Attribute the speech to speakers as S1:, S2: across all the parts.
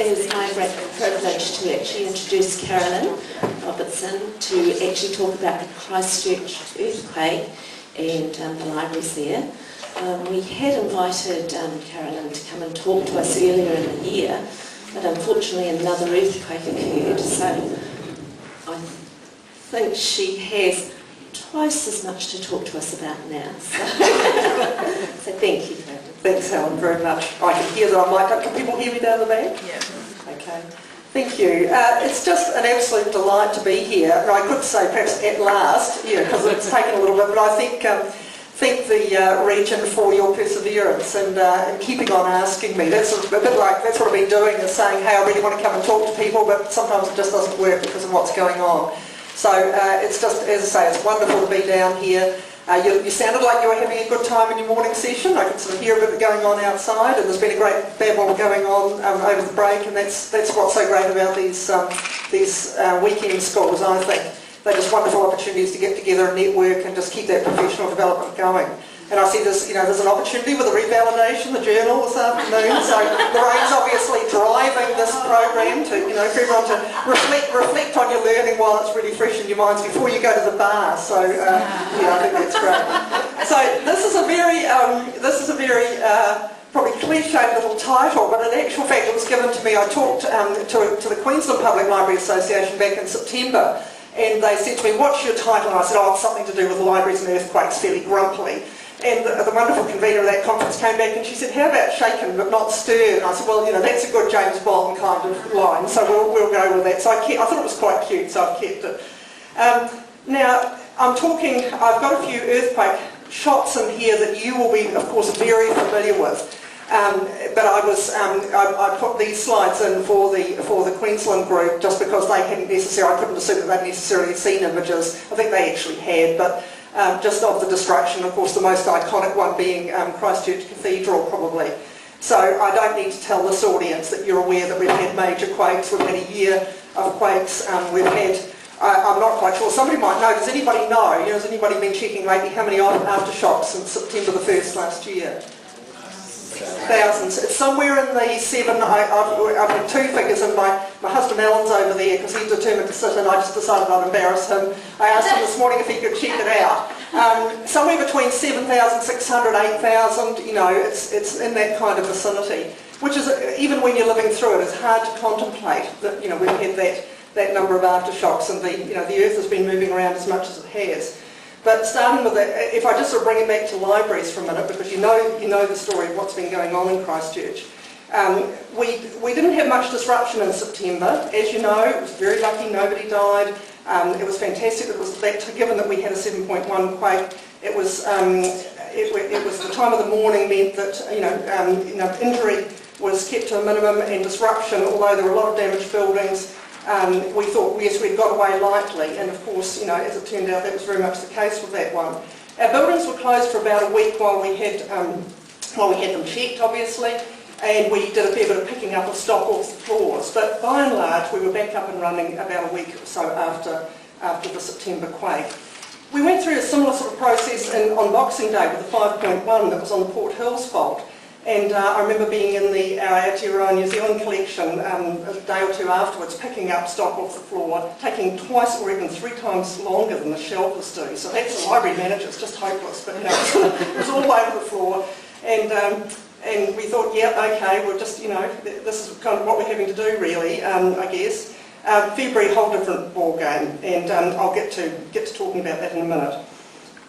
S1: is my great privilege to actually introduce Carolyn Robertson to actually talk about the Christchurch earthquake and the libraries there. We had invited Carolyn to come and talk to us earlier in the year, but unfortunately another earthquake occurred, so I think she has twice as much to talk to us about now. So thank you, Carolyn.
S2: Thanks, Helen, very much. I can hear that I'm like, can people hear me down the back?
S1: Yeah.
S2: Okay. Thank you. It's just an absolute delight to be here. And I could say perhaps at last, because it's taken a little bit, but I thank the region for your perseverance and keeping on asking me. That's a bit like, that's what I've been doing, is saying, hey, I really want to come and talk to people, but sometimes it just doesn't work because of what's going on. So it's just, as I say, it's wonderful to be down here. You sounded like you were having a good time in your morning session. I could sort of hear a bit going on outside, and there's been a great babble going on over the break, and that's what's so great about these weekend schools, I think. They're just wonderful opportunities to get together and network and just keep that professional development going. And I see there's an opportunity with the revalidation, the journal this afternoon, so Lorraine's obviously driving this program to, for everyone to reflect on your learning while it's really fresh in your minds before you go to the bar. So I think that's great. So this is a very probably cliched little title, but in actual fact it was given to me. I talked to the Queensland Public Library Association back in September, and they said to me, what's your title? And I said, oh, it's something to do with libraries and earthquakes, fairly grumpily. And the wonderful convener of that conference came back and she said, how about shaken but not stirred? And I said, well, that's a good James Bond kind of line, so we'll go with that. So I thought it was quite cute, so I've kept it. Now, I've got a few earthquake shots in here that you will be, of course, very familiar with. But I put these slides in for the Queensland group just because they hadn't necessarily, I couldn't assume that they'd necessarily seen images. I think they actually had, but just of the destruction, of course the most iconic one being Christchurch Cathedral probably. So I don't need to tell this audience that you're aware that we've had major quakes. We've had a year of quakes. We've had, I'm not quite sure, somebody might know, does anybody know, has anybody been checking lately how many aftershocks since September the 1st last year? Thousands. It's somewhere in the 7. I've had 2 figures, and my husband Alan's over there because he's determined to sit, and I just decided I'd embarrass him. I asked him this morning if he could check it out. Somewhere between 7,600, 8,000, it's in that kind of vicinity, which is, even when you're living through it, it's hard to contemplate that, we've had that number of aftershocks, and the earth has been moving around as much as it has. But starting with that, if I just sort of bring it back to libraries for a minute, because you know the story of what's been going on in Christchurch. We didn't have much disruption in September. As you know, it was very lucky, nobody died. It was fantastic. It was given that we had a 7.1 quake. It was the time of the morning meant that injury was kept to a minimum and disruption, although there were a lot of damaged buildings. We thought, yes, we'd got away lightly, and of course, as it turned out, that was very much the case with that one. Our buildings were closed for about a week while we had them checked, obviously, and we did a fair bit of picking up of stock off the floors. But by and large, we were back up and running about a week or so after the September quake. We went through a similar sort of process on Boxing Day with the 5.1 that was on the Port Hills fault. And I remember being in our Aotearoa New Zealand collection a day or two afterwards, picking up stock off the floor, taking twice or even 3 times longer than the shelvers do. So that's the library manager, it's just hopeless, but it was all over the floor. And we thought, yeah, okay, we're just, this is kind of what we're having to do really, I guess. February, whole different ball game, and I'll get to talking about that in a minute.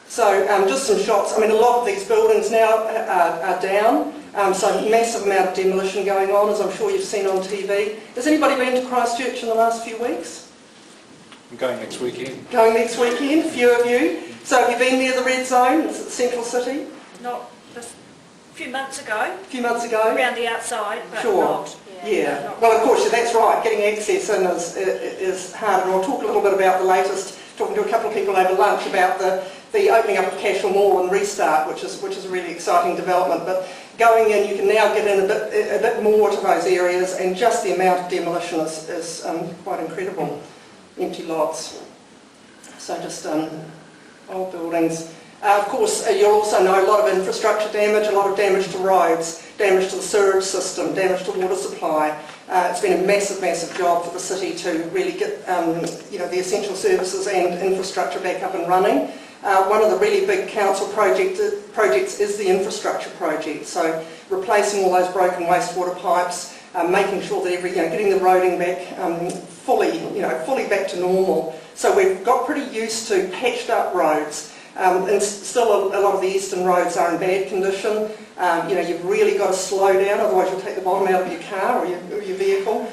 S2: So just some shots. A lot of these buildings now are down, so massive amount of demolition going on, as I'm sure you've seen on TV. Has anybody been to Christchurch in the last few weeks?
S3: I'm going next weekend.
S2: Going next weekend, a few of you. So have you been near the red zone? Is it Central City?
S4: Not a few months ago.
S2: A few months ago?
S4: Around the outside, but
S2: sure.
S4: not.
S2: Yeah. Not. Well, of course, that's right. Getting access in is hard. And I'll talk a little bit about the latest, talking to a couple of people over lunch about the opening up of Cashel Mall and restart, which is a really exciting development. But going in, you can now get in a bit more to those areas, and just the amount of demolition is quite incredible. Empty lots. So just old buildings. Of course, you'll also know a lot of infrastructure damage, a lot of damage to roads, damage to the sewerage system, damage to water supply. It's been a massive, massive job for the city to really get the essential services and infrastructure back up and running. One of the really big council projects is the infrastructure project, so replacing all those broken wastewater pipes, making sure that getting the roading back fully back to normal. So we've got pretty used to patched up roads. And still a lot of the eastern roads are in bad condition. You've really got to slow down, otherwise you'll take the bottom out of your car or your vehicle.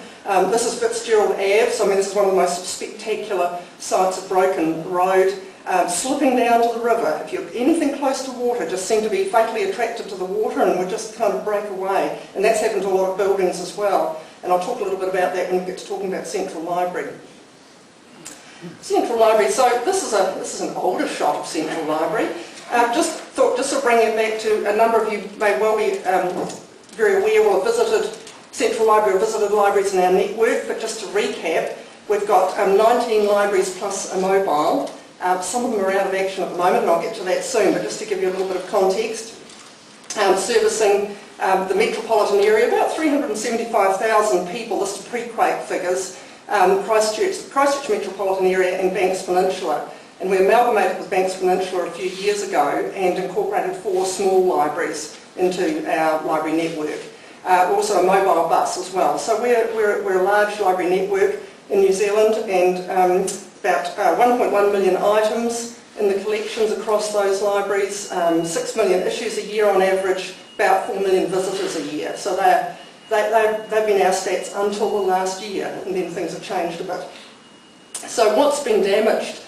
S2: This is Fitzgerald Ave, so this is one of the most spectacular sites of broken road. Slipping down to the river, if you're anything close to water, just seem to be fatally attracted to the water and would just kind of break away. And that's happened to a lot of buildings as well. And I'll talk a little bit about that when we get to talking about Central Library. Central Library, so this is an older shot of Central Library. Just to bring it back to, a number of you may well be very aware or have visited Central Library or visited libraries in our network, but just to recap, we've got 19 libraries plus a mobile. Some of them are out of action at the moment, and I'll get to that soon, but just to give you a little bit of context. Servicing the metropolitan area, about 375,000 people, this is pre-quake figures, Christchurch metropolitan area and Banks Peninsula. And we amalgamated with Banks Peninsula a few years ago and incorporated 4 small libraries into our library network. Also a mobile bus as well. So we're a large library network in New Zealand, and about 1.1 million items in the collections across those libraries, 6 million issues a year on average, about 4 million visitors a year. So they've been our stats until the last year, and then things have changed a bit. So what's been damaged?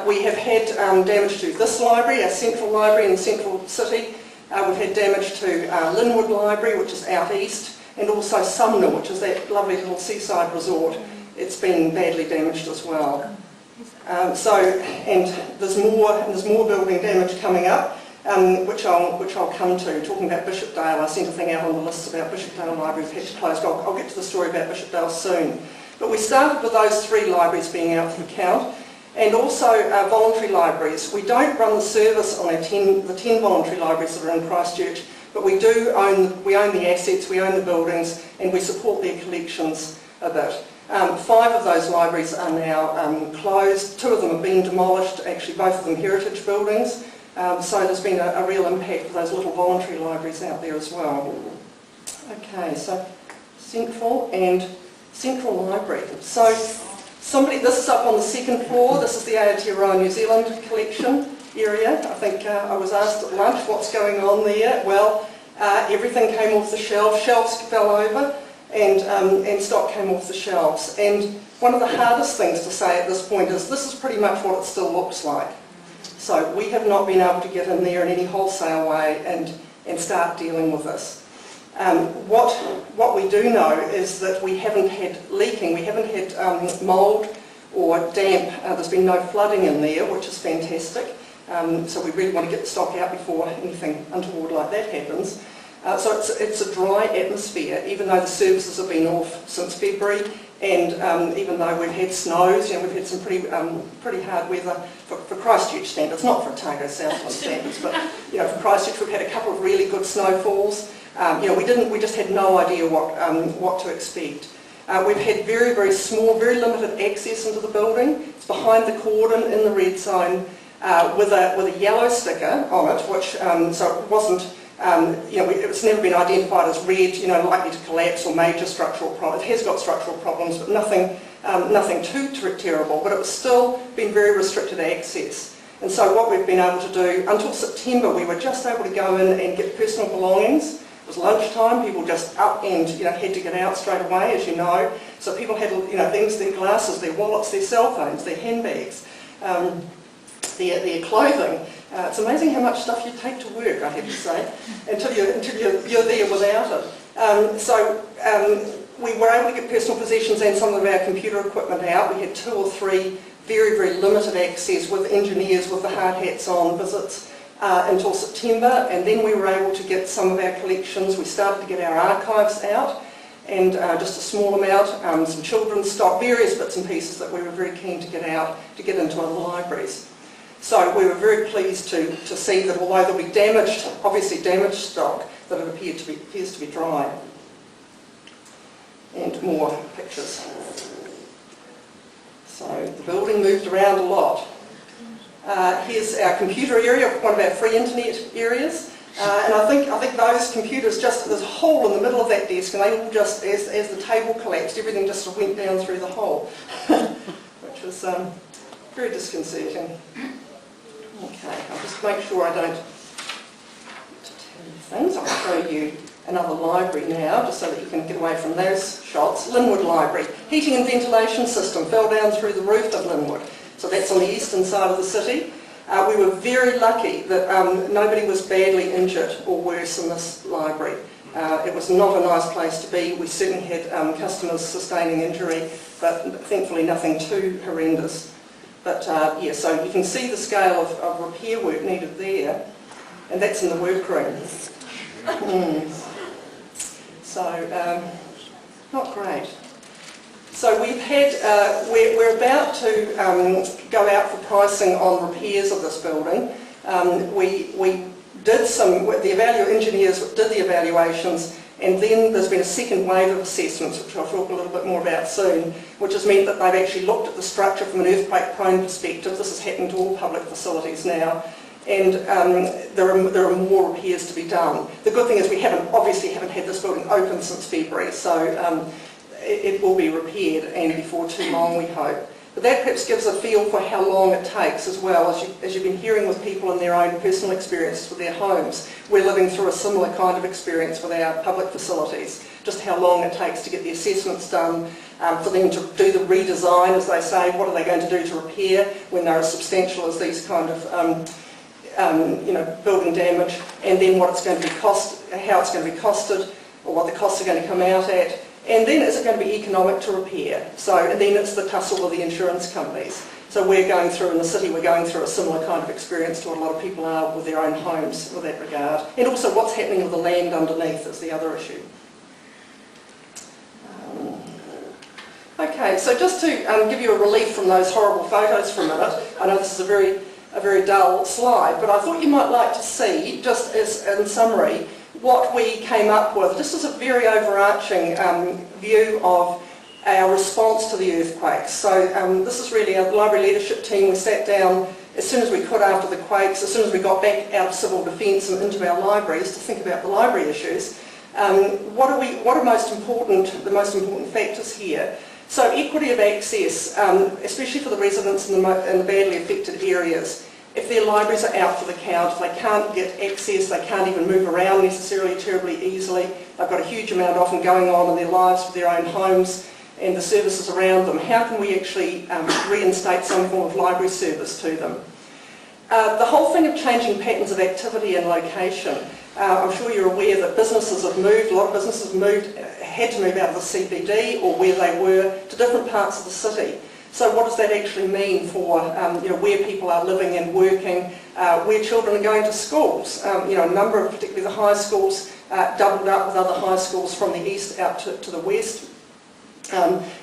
S2: We have had damage to this library, our central library in the central city. We've had damage to Linwood Library, which is out east, and also Sumner, which is that lovely little seaside resort. It's been badly damaged as well. And there's more building damage coming up, which I'll come to. Talking about Bishopdale, I sent a thing out on the list about Bishopdale Library had to close. I'll get to the story about Bishopdale soon. But we started with those 3 libraries being out for count, and also voluntary libraries. We don't run the service on the 10 voluntary libraries that are in Christchurch, but we own the assets, we own the buildings, and we support their collections a bit. 5 of those libraries are now closed. 2 of them have been demolished, actually both of them heritage buildings. So there's been a real impact for those little voluntary libraries out there as well. Okay, so Central Library. So this is up on the 2nd floor. This is the Aotearoa New Zealand collection area. I think I was asked at lunch what's going on there. Well, everything came off the shelves. Shelves fell over, and stock came off the shelves. And one of the hardest things to say at this point is this is pretty much what it still looks like. So we have not been able to get in there in any wholesale way and start dealing with this. What we do know is that we haven't had leaking, we haven't had mould or damp. There's been no flooding in there, which is fantastic. So we really want to get the stock out before anything untoward like that happens. So it's a dry atmosphere, even though the services have been off since February, and even though we've had snows, we've had some pretty hard weather for Christchurch standards, not for Otago Southland standards, but for Christchurch we've had a couple of really good snowfalls. We just had no idea what to expect. We've had very, very small, very limited access into the building. It's behind the cordon in the red zone with a yellow sticker on it, which so it wasn't. It's never been identified as red, likely to collapse or major structural problems. It has got structural problems, but nothing too terrible. But it's still been very restricted access. And so what we've been able to do, until September, we were just able to go in and get personal belongings. It was lunchtime, people just up and had to get out straight away, as you know. So people had things, their glasses, their wallets, their cell phones, their handbags, their clothing. It's amazing how much stuff you take to work, I have to say, until you're there without it. So we were able to get personal possessions and some of our computer equipment out. We had 2 or 3 very, very limited access with engineers with the hard hats on visits until September, and then we were able to get some of our collections. We started to get our archives out, and just a small amount, some children's stock, various bits and pieces that we were very keen to get out to get into other libraries. So we were very pleased to see that although there'll be damaged, obviously damaged stock, that it appears to be dry. And more pictures. So the building moved around a lot. Here's our computer area, one of our free internet areas. And I think those computers, just there's a hole in the middle of that desk, and they all just, as the table collapsed, everything just sort of went down through the hole, which was very disconcerting. Okay, I'll just make sure I don't tell you things. I'll show you another library now, just so that you can get away from those shots. Linwood Library. Heating and ventilation system fell down through the roof of Linwood. So that's on the eastern side of the city. We were very lucky that nobody was badly injured or worse in this library. It was not a nice place to be. We certainly had customers sustaining injury, but thankfully nothing too horrendous. But yeah, so you can see the scale of repair work needed there, and that's in the workroom. So, not great. So we've had, we're about to go out for pricing on repairs of this building. We did the engineers did the evaluations, and then there's been a second wave of assessments, which I'll talk a little bit more about soon, which has meant that they've actually looked at the structure from an earthquake-prone perspective. This is happening to all public facilities now. And there are more repairs to be done. The good thing is we obviously haven't had this building open since February, so it will be repaired, and before too long, we hope. But that perhaps gives a feel for how long it takes as well. As you've been hearing with people in their own personal experiences with their homes, we're living through a similar kind of experience with our public facilities, just how long it takes to get the assessments done, for them to do the redesign, as they say. What are they going to do to repair when they're as substantial as these kind of building damage, and then what it's going to be how it's going to be costed, or what the costs are going to come out at, and then is it going to be economic to repair? So, and then it's the tussle with the insurance companies. So we're going through, in the city, we're going through a similar kind of experience to what a lot of people are with their own homes with that regard. And also what's happening with the land underneath is the other issue. Okay, so just to give you a relief from those horrible photos for a minute, I know this is a very dull slide, but I thought you might like to see, just as in summary, what we came up with. This is a very overarching view of our response to the earthquakes. So this is really our library leadership team. We sat down as soon as we could after the quakes, as soon as we got back out of civil defence and into our libraries to think about the library issues. What are the most important factors here? So equity of access, especially for the residents in the badly affected areas. If their libraries are out for the count, they can't get access, they can't even move around necessarily terribly easily. They've got a huge amount often going on in their lives with their own homes and the services around them. How can we actually reinstate some form of library service to them? The whole thing of changing patterns of activity and location. I'm sure you're aware that businesses have moved, a lot of businesses had to move out of the CBD or where they were to different parts of the city. So what does that actually mean for where people are living and working, where children are going to schools? A number of, particularly the high schools, doubled up with other high schools from the east out to the west,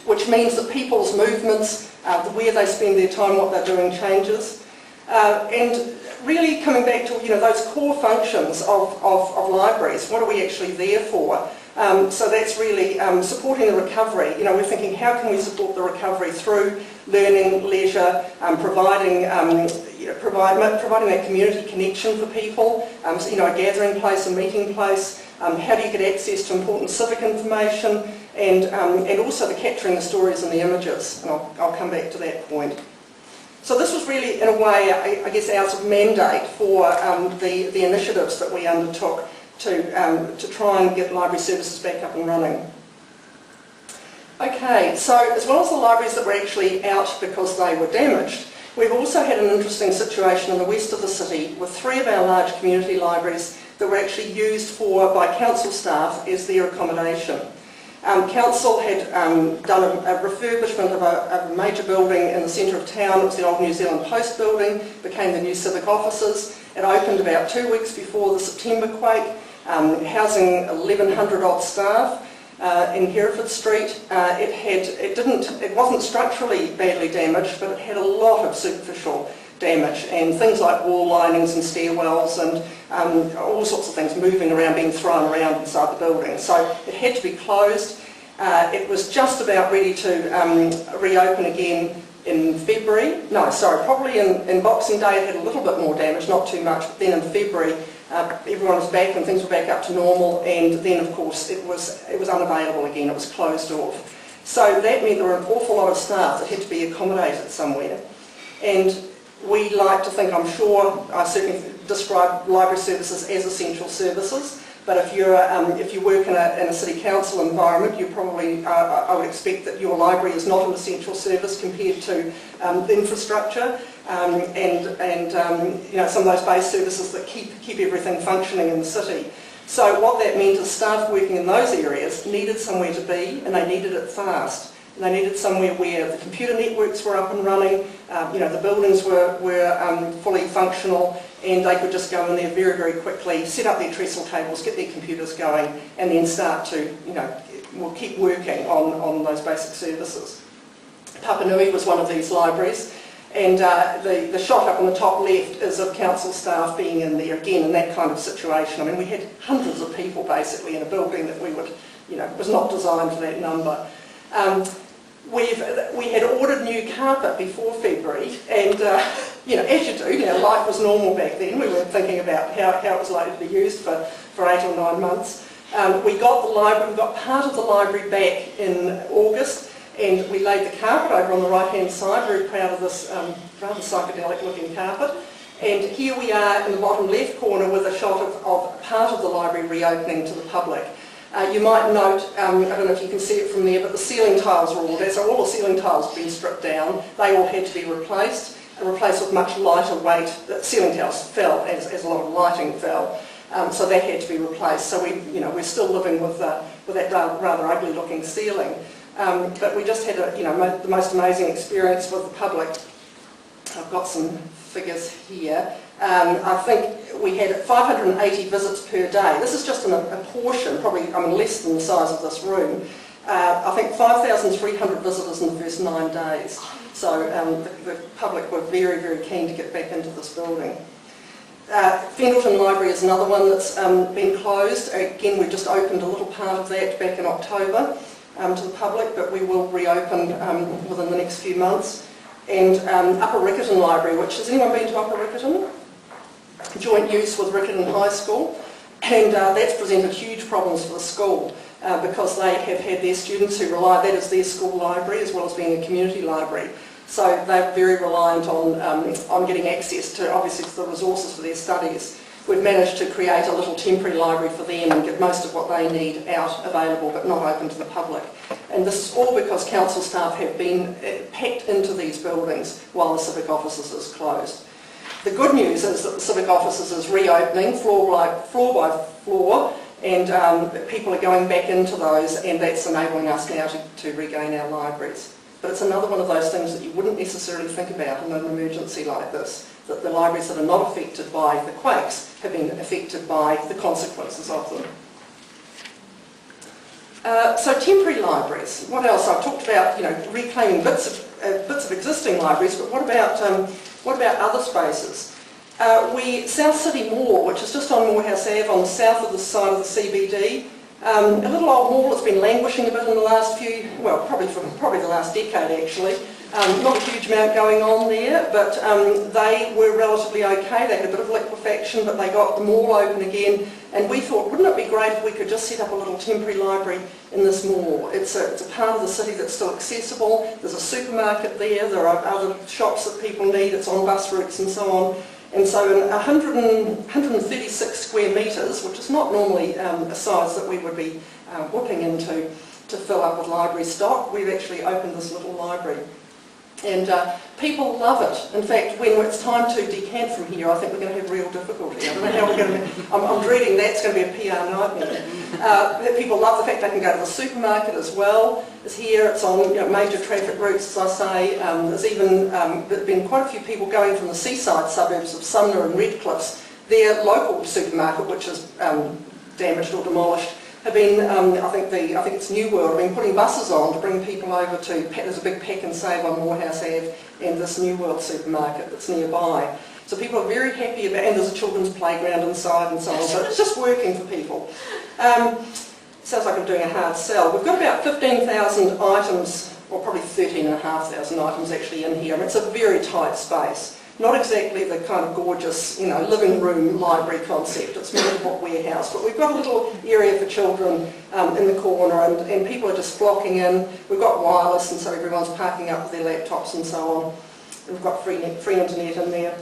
S2: which means that people's movements, where they spend their time, what they're doing changes. And really coming back to those core functions of libraries, what are we actually there for? So that's really supporting the recovery. We're thinking, how can we support the recovery through learning, leisure, providing that community connection for people, a gathering place, a meeting place. How do you get access to important civic information, and also the capturing the stories and the images, and I'll come back to that point. So this was really, in a way, I guess, our sort of mandate for the initiatives that we undertook to try and get library services back up and running. Okay, so as well as the libraries that were actually out because they were damaged, we've also had an interesting situation in the west of the city with 3 of our large community libraries that were actually used by council staff as their accommodation. Council had done a refurbishment of a major building in the centre of town. It was the old New Zealand Post building, became the new civic offices. It opened about 2 weeks before the September quake, housing 1,100 odd staff in Hereford Street. It wasn't structurally badly damaged, but it had a lot of superficial damage, and things like wall linings and stairwells and all sorts of things moving around, being thrown around inside the building. So it had to be closed. It was just about ready to reopen again in February. No, sorry, probably in Boxing Day it had a little bit more damage, not too much, but then in February everyone was back and things were back up to normal, and then of course it was unavailable again, it was closed off. So that meant there were an awful lot of staff that had to be accommodated somewhere. And we like to think, I'm sure, I certainly describe library services as essential services, but if you work in a city council environment, you probably, I would expect that your library is not an essential service compared to the infrastructure and some of those base services that keep everything functioning in the city. So what that meant is staff working in those areas needed somewhere to be, and they needed it fast. And they needed somewhere where the computer networks were up and running, the buildings were fully functional, and they could just go in there very, very quickly, set up their trestle tables, get their computers going, and then start to, keep working on those basic services. Papanui was one of these libraries, and the shot up on the top left is of council staff being in there, again, in that kind of situation. I mean, we had hundreds of people basically in a building that we would, was not designed for that number. We had ordered new carpet before February, and as you do, life was normal back then. We weren't thinking about how it was likely to be used for 8 or 9 months. We got part of the library back in August, and we laid the carpet over on the right-hand side. Very proud of this rather psychedelic-looking carpet. And here we are in the bottom left corner with a shot of part of the library reopening to the public. You might note, I don't know if you can see it from there, but the ceiling tiles were all there, so all the ceiling tiles have been stripped down. They all had to be replaced with much lighter weight. The ceiling tiles fell as a lot of lighting fell, so that had to be replaced. So we're still living with that rather ugly looking ceiling. But we just had the most amazing experience with the public. I've got some figures here. I think we had 580 visits per day. This is just a portion, probably less than the size of this room. I think 5,300 visitors in the first 9 days. So the public were very, very keen to get back into this building. Lyttelton Library is another one that's been closed. Again, we just opened a little part of that back in October to the public, but we will reopen within the next few months. And Upper Riccarton Library, has anyone been to Upper Riccarton? Joint use with Riccarton High School, and that's presented huge problems for the school because they have had their students who rely, that is their school library as well as being a community library. So they're very reliant on getting access to, obviously, to the resources for their studies. We've managed to create a little temporary library for them and get most of what they need out available but not open to the public. And this is all because council staff have been packed into these buildings while the civic offices is closed. The good news is that the civic offices is reopening floor by floor, and people are going back into those, and that's enabling us now to regain our libraries. But it's another one of those things that you wouldn't necessarily think about in an emergency like this, that the libraries that are not affected by the quakes have been affected by the consequences of them. So temporary libraries. What else? I've talked about reclaiming bits of existing libraries, but what about other spaces? South City Mall, which is just on Moorhouse Ave on the south of the side of the CBD, a little old mall that's been languishing a bit in the last probably the last decade actually. Not a huge amount going on there, but they were relatively okay. They had a bit of liquefaction, but they got the mall open again. And we thought, wouldn't it be great if we could just set up a little temporary library in this mall? It's a part of the city that's still accessible. There's a supermarket there. There are other shops that people need. It's on bus routes and so on. And so in 136 square metres, which is not normally a size that we would be whipping into to fill up with library stock, we've actually opened this little library. And people love it. In fact, when it's time to decant from here, I think we're going to have real difficulty. I don't know how we're going to. I'm dreading that's going to be a PR nightmare. People love the fact they can go to the supermarket as well. It's here. It's on major traffic routes, as I say. There's even been quite a few people going from the seaside suburbs of Sumner and Redcliffs. Their local supermarket, which is damaged or demolished, have been, I think it's New World, have been putting buses on to bring people over to, there's a big Pack and Save on Morehouse Ave and this New World supermarket that's nearby. So people are very happy about, and there's a children's playground inside and so on, so it's just working for people. Sounds like I'm doing a hard sell. We've got about 15,000 items, or probably 13,500 items actually in here. I mean, it's a very tight space. Not exactly the kind of gorgeous, living room library concept. It's more of a warehouse. But we've got a little area for children in the corner, and people are just flocking in. We've got wireless, and so everyone's parking up with their laptops and so on. And we've got free internet in there.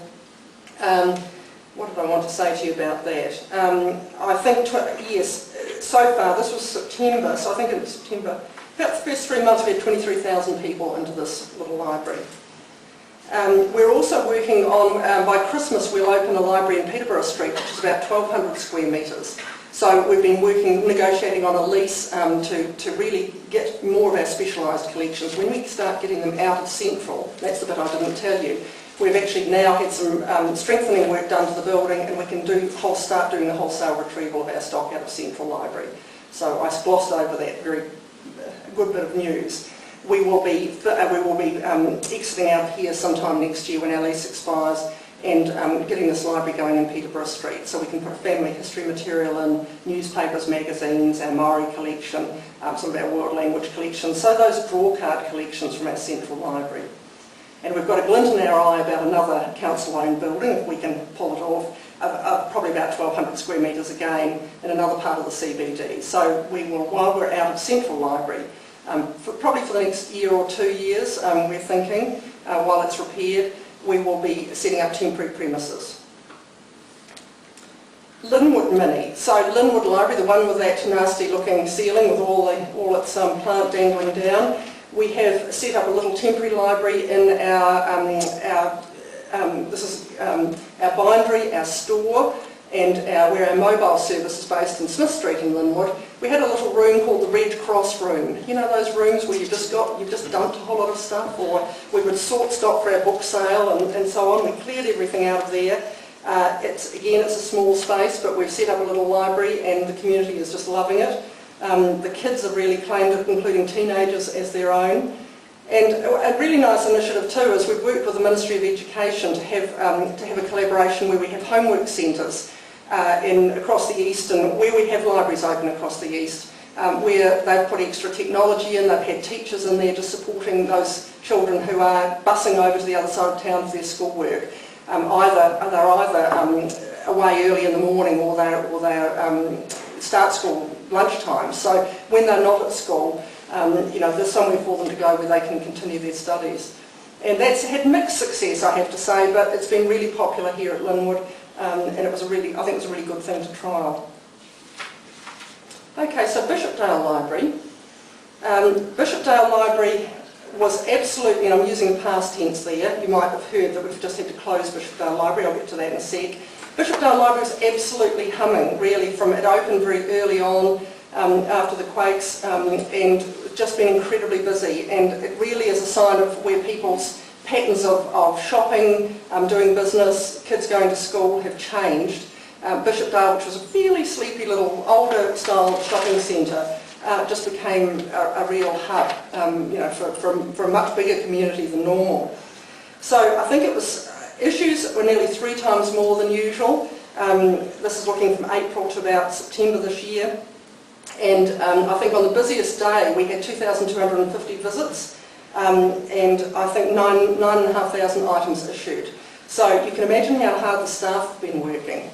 S2: What did I want to say to you about that? I think, yes, so far, this was September, so I think in September, about the first 3 months we had 23,000 people into this little library. We're also working on, by Christmas we'll open a library in Peterborough Street, which is about 1,200 square metres. So we've been negotiating on a lease to really get more of our specialised collections. When we start getting them out of Central, that's the bit I didn't tell you, we've actually now had some strengthening work done to the building, and we can start doing the wholesale retrieval of our stock out of Central Library. So I glossed over that very good bit of news. We will be exiting out here sometime next year when our lease expires, and getting this library going in Peterborough Street, so we can put family history material in, newspapers, magazines, our Maori collection, some of our world language collections, so those draw card collections from our Central Library. And we've got a glint in our eye about another council-owned building, if we can pull it off, probably about 1,200 square metres again, in another part of the CBD. So we will, while we're out of Central Library, probably for the next year or 2 years, we're thinking, while it's repaired, we will be setting up temporary premises. Linwood Mini. So Linwood Library, the one with that nasty looking ceiling with all its plant dangling down, we have set up a little temporary library in our bindery, our store, and where our mobile service is based in Smith Street in Linwood. We had a little room called the Red Cross room. You know those rooms where you've just dumped a whole lot of stuff, or we would sort stock for our book sale and so on. We cleared everything out of there. It's a small space, but we've set up a little library and the community is just loving it. The kids have really claimed it, including teenagers, as their own. And a really nice initiative too is we've worked with the Ministry of Education to have a collaboration where we have homework centres across the east, and where we have libraries open across the east, where they've put extra technology in. They've had teachers in there just supporting those children who are bussing over to the other side of town for their schoolwork. They're either away early in the morning, or they start school lunchtime. So when they're not at school, there's somewhere for them to go where they can continue their studies. And that's had mixed success, I have to say, but it's been really popular here at Linwood, and I think it was a really good thing to trial. Okay, so Bishopdale Library. Bishopdale Library was absolutely, and I'm using the past tense there, you might have heard that we've just had to close Bishopdale Library, I'll get to that in a sec. Bishopdale Library was absolutely humming, really, from it opened very early on after the quakes, and just been incredibly busy, and it really is a sign of where people's patterns of shopping, doing business, kids going to school have changed. Bishopdale, which was a fairly sleepy little older style shopping centre, just became a real hub, for a much bigger community than normal. So I think it was, issues were nearly 3 times more than usual. This is looking from April to about September this year. And I think on the busiest day we had 2,250 visits, and I think 9,500 items issued. So you can imagine how hard the staff have been working.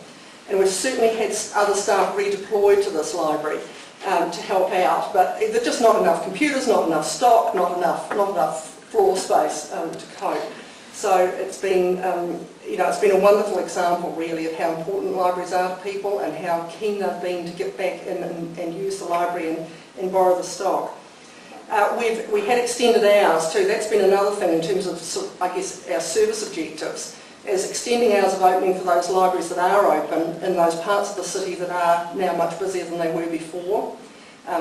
S2: And we've certainly had other staff redeployed to this library to help out, but there's just not enough computers, not enough stock, not enough floor space to cope. So it's been, it's been a wonderful example really of how important libraries are to people and how keen they've been to get back in and use the library and borrow the stock. We had extended hours too. That's been another thing in terms of, I guess, our service objectives, is extending hours of opening for those libraries that are open in those parts of the city that are now much busier than they were before.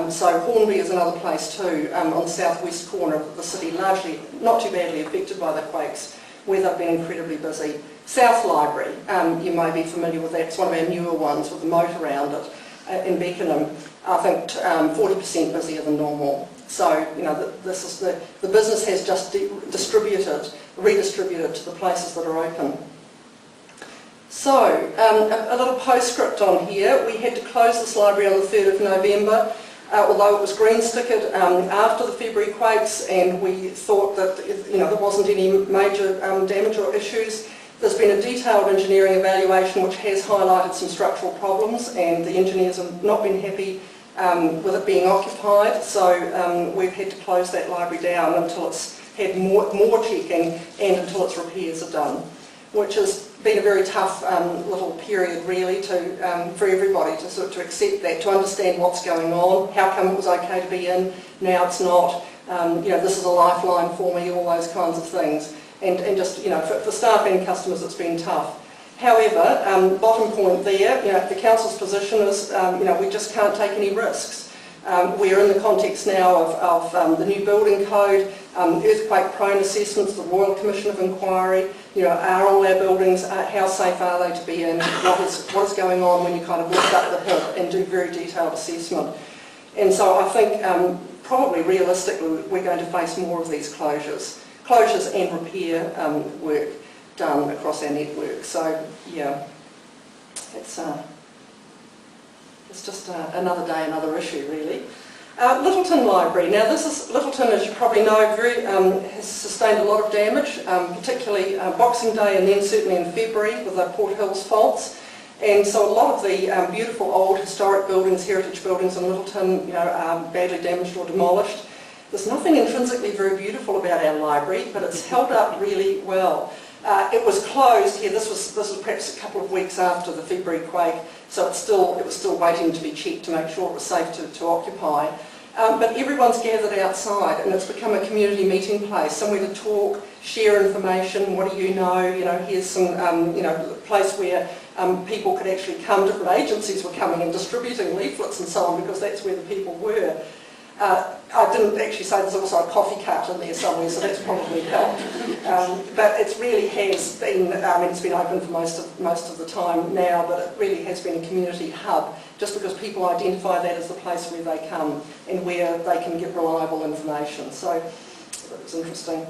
S2: So Hornby is another place too, on the southwest corner of the city, largely not too badly affected by the quakes, where they've been incredibly busy. South Library, you may be familiar with that, it's one of our newer ones with the moat around it. in Beckenham, I think 40% busier than normal. So, this is the business has just redistributed to the places that are open. So, a little postscript on here. We had to close this library on the 3rd of November, although it was green-stickered after the February quakes, and we thought that there wasn't any major damage or issues. There's been a detailed engineering evaluation which has highlighted some structural problems, and the engineers have not been happy with it being occupied, so we've had to close that library down until it's had more checking and until its repairs are done, which has been a very tough little period really for everybody to accept that, to understand what's going on, how come it was okay to be in, now it's not, this is a lifeline for me, all those kinds of things. And just, for staff and customers it's been tough. However, bottom point there, the council's position is, we just can't take any risks. We're in the context now of the new building code, earthquake-prone assessments, the Royal Commission of Inquiry, are all our buildings, how safe are they to be in, what is going on when you kind of lift up the hill and do very detailed assessment. And so I think probably realistically we're going to face more of these closures and repair work done across our network. So yeah, it's just another day, another issue really. Lyttelton Library. Now Lyttelton, as you probably know, has sustained a lot of damage, particularly Boxing Day and then certainly in February with the Port Hills faults. And so a lot of the beautiful old historic buildings, heritage buildings in Lyttelton, are badly damaged or demolished. There's nothing intrinsically very beautiful about our library, but it's held up really well. It was closed here. This was perhaps a couple of weeks after the February quake, so it was still waiting to be checked to make sure it was safe to occupy. But everyone's gathered outside, and it's become a community meeting place, somewhere to talk, share information. What do you know? Here's some place where people could actually come. Different agencies were coming and distributing leaflets and so on because that's where the people were. I didn't actually say there's also a coffee cart in there somewhere, so that's probably helped. But it really has been, it's been open for most of the time now, but it really has been a community hub, just because people identify that as the place where they come and where they can get reliable information. So it was interesting.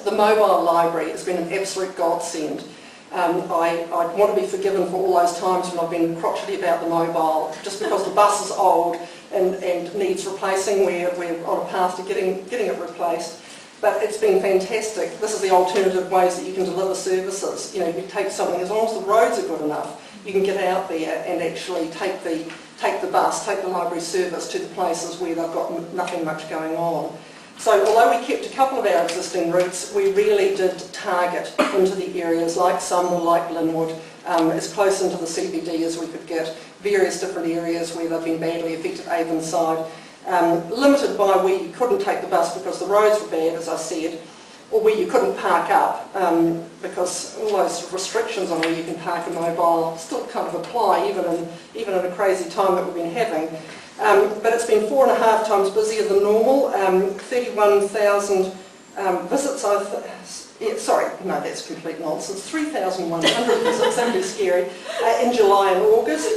S2: The mobile library has been an absolute godsend. I want to be forgiven for all those times when I've been crotchety about the mobile, just because the bus is old and needs replacing. We're on a path to getting it replaced. But it's been fantastic. This is the alternative ways that you can deliver services. You take something, as long as the roads are good enough, you can get out there and actually take the bus, take the library service to the places where they've got nothing much going on. So although we kept a couple of our existing routes, we really did target into the areas like Sumner, like Linwood, as close into the CBD as we could get, various different areas where they've been badly affected, Avonside, limited by where you couldn't take the bus because the roads were bad, as I said, or where you couldn't park up, because all those restrictions on where you can park a mobile still kind of apply, even in a crazy time that we've been having. But it's been 4.5 times busier than normal, 31,000 visits, sorry, no, that's complete nonsense, 3,100 visits, that would be scary, in July and August.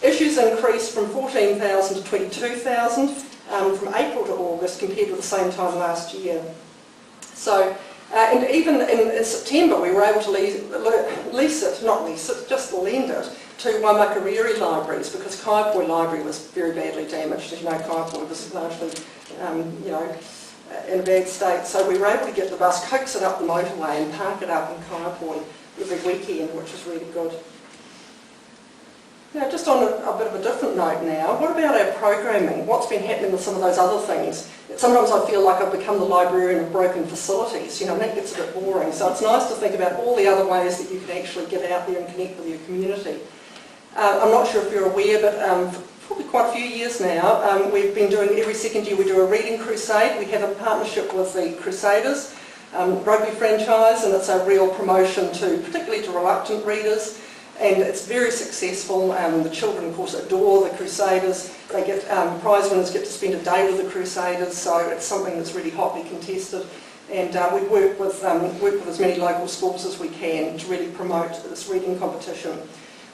S2: Issues increased from 14,000 to 22,000 from April to August compared with the same time last year. So, and even in September we were able to just lend it to Wanaka Libraries, because Kaiapoi Library was very badly damaged. As you know, Kaiapoi was largely, in a bad state. So we were able to get the bus, coax it up the motorway and park it up in Kaiapoi every weekend, which was really good. Now, just on a bit of a different note now, what about our programming? What's been happening with some of those other things? Sometimes I feel like I've become the librarian of broken facilities, and that gets a bit boring. So it's nice to think about all the other ways that you can actually get out there and connect with your community. I'm not sure if you're aware, but for probably quite a few years now, we've been doing, every second year we do a reading crusade. We have a partnership with the Crusaders rugby franchise, and it's a real promotion particularly to reluctant readers. And it's very successful. The children, of course, adore the Crusaders. They get prize winners get to spend a day with the Crusaders, so it's something that's really hotly contested. And we work with as many local schools as we can to really promote this reading competition.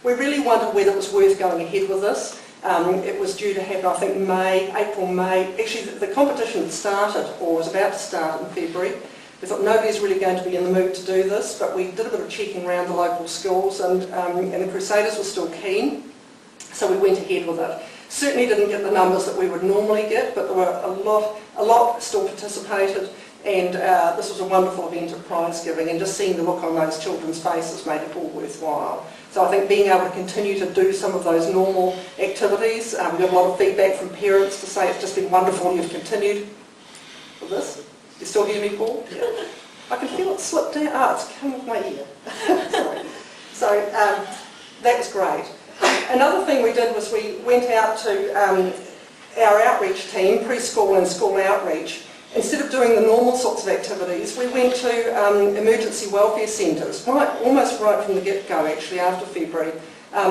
S2: We really wondered whether it was worth going ahead with this. It was due to happen, I think, April, May. Actually, the competition had started, or was about to start in February. We thought nobody's really going to be in the mood to do this, but we did a bit of checking around the local schools, and the Crusaders were still keen, so we went ahead with it. Certainly didn't get the numbers that we would normally get, but there were a lot still participated, and this was a wonderful event of prize giving, and just seeing the look on those children's faces made it all worthwhile. So I think being able to continue to do some of those normal activities, we got a lot of feedback from parents to say it's just been wonderful you've continued with this. You still hear me, Paul? Yeah. I can feel it slip down. Ah, it's come off my ear. Sorry. So that was great. Another thing we did was we went out to our outreach team, preschool and school outreach. Instead of doing the normal sorts of activities, we went to emergency welfare centres, almost right from the get-go actually, after February.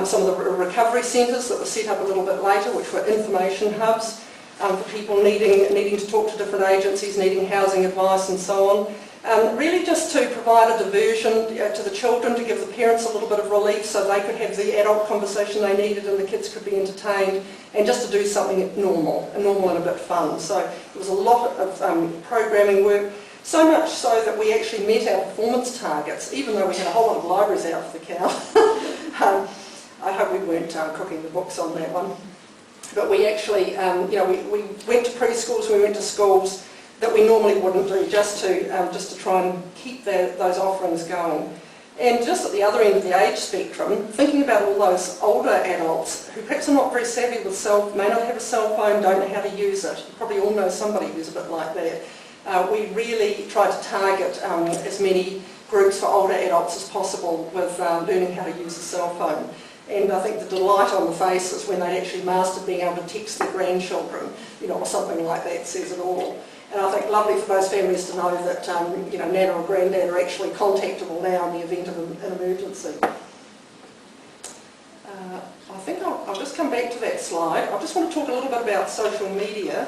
S2: Some of the recovery centres that were set up a little bit later, which were information hubs for people needing to talk to different agencies, needing housing advice and so on. Really just to provide a diversion to the children, to give the parents a little bit of relief so they could have the adult conversation they needed and the kids could be entertained, and just to do something normal and a bit fun. So it was a lot of programming work, so much so that we actually met our performance targets, even though we had a whole lot of libraries out for the count. I hope we weren't cooking the books on that one. But we actually, we went to preschools, we went to schools that we normally wouldn't do, just to try and keep those offerings going. And just at the other end of the age spectrum, thinking about all those older adults who perhaps are not very savvy with may not have a cell phone, don't know how to use it. You probably all know somebody who's a bit like that. We really tried to target as many groups for older adults as possible with learning how to use a cell phone. And I think the delight on the faces when they actually mastered being able to text their grandchildren, or something like that, says it all. And I think lovely for those families to know that, Nana or Granddad are actually contactable now in the event of an emergency. I think I'll just come back to that slide. I just want to talk a little bit about social media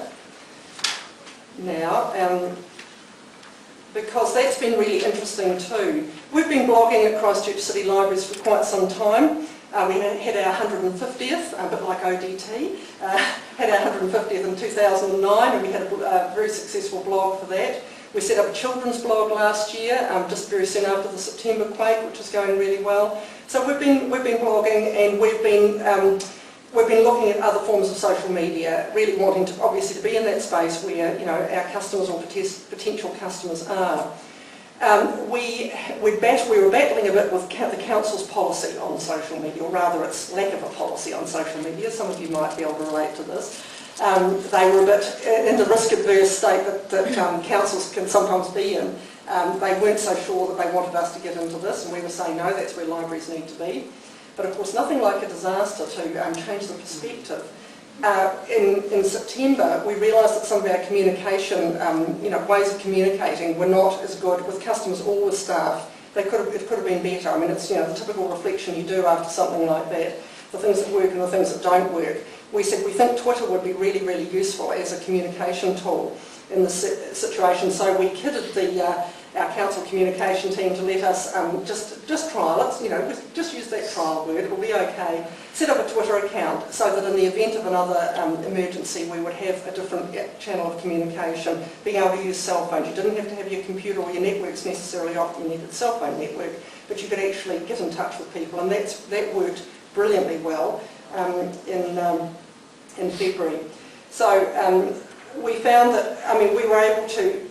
S2: now, because that's been really interesting too. We've been blogging at Christchurch City Libraries for quite some time. We had our 150th, a bit like ODT, had our 150th in 2009, and we had a very successful blog for that. We set up a children's blog last year, just very soon after the September quake, which is going really well. So we've been blogging, and we've been looking at other forms of social media, really wanting to obviously to be in that space where our customers or potential customers are. We were battling a bit with the council's policy on social media, or rather its lack of a policy on social media. Some of you might be able to relate to this. They were a bit in the risk-averse state that councils can sometimes be in. They weren't so sure that they wanted us to get into this, and we were saying no, that's where libraries need to be. But of course, nothing like a disaster to change the perspective. In September, we realised that some of our communication, ways of communicating were not as good with customers or with staff. It could have been better. I mean, it's the typical reflection you do after something like that, the things that work and the things that don't work. We said we think Twitter would be really, really useful as a communication tool in this situation. So we kitted our council communication team to let us just trial it. Just use that trial word. It will be okay. Set up a Twitter account so that in the event of another emergency, we would have a different channel of communication. Being able to use cell phones. You didn't have to have your computer or your networks necessarily off. You needed a cell phone network, but you could actually get in touch with people, and that worked brilliantly well in February. So we found that, we were able to,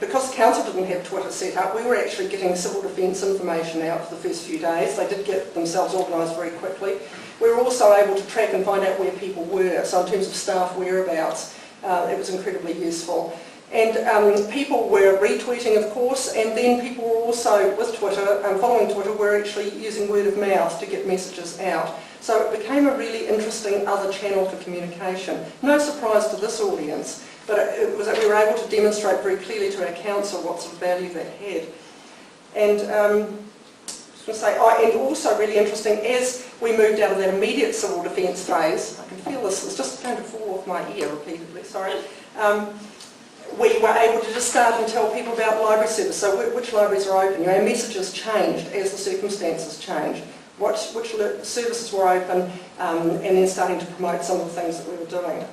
S2: because the council didn't have Twitter set up, we were actually getting civil defence information out for the first few days. They did get themselves organised very quickly. We were also able to track and find out where people were, so in terms of staff whereabouts, it was incredibly useful. And people were retweeting, of course, and then people were also, with Twitter, following Twitter, were actually using word of mouth to get messages out. So it became a really interesting other channel for communication. No surprise to this audience, but it was that we were able to demonstrate very clearly to our council what sort of value that had. And and also really interesting, as we moved out of that immediate civil defence phase, I can feel this, it's just going to fall off my ear repeatedly, sorry. We were able to just start and tell people about library service, so which libraries are open. Our messages changed as the circumstances changed. which services were open, and then starting to promote some of the things that we were doing.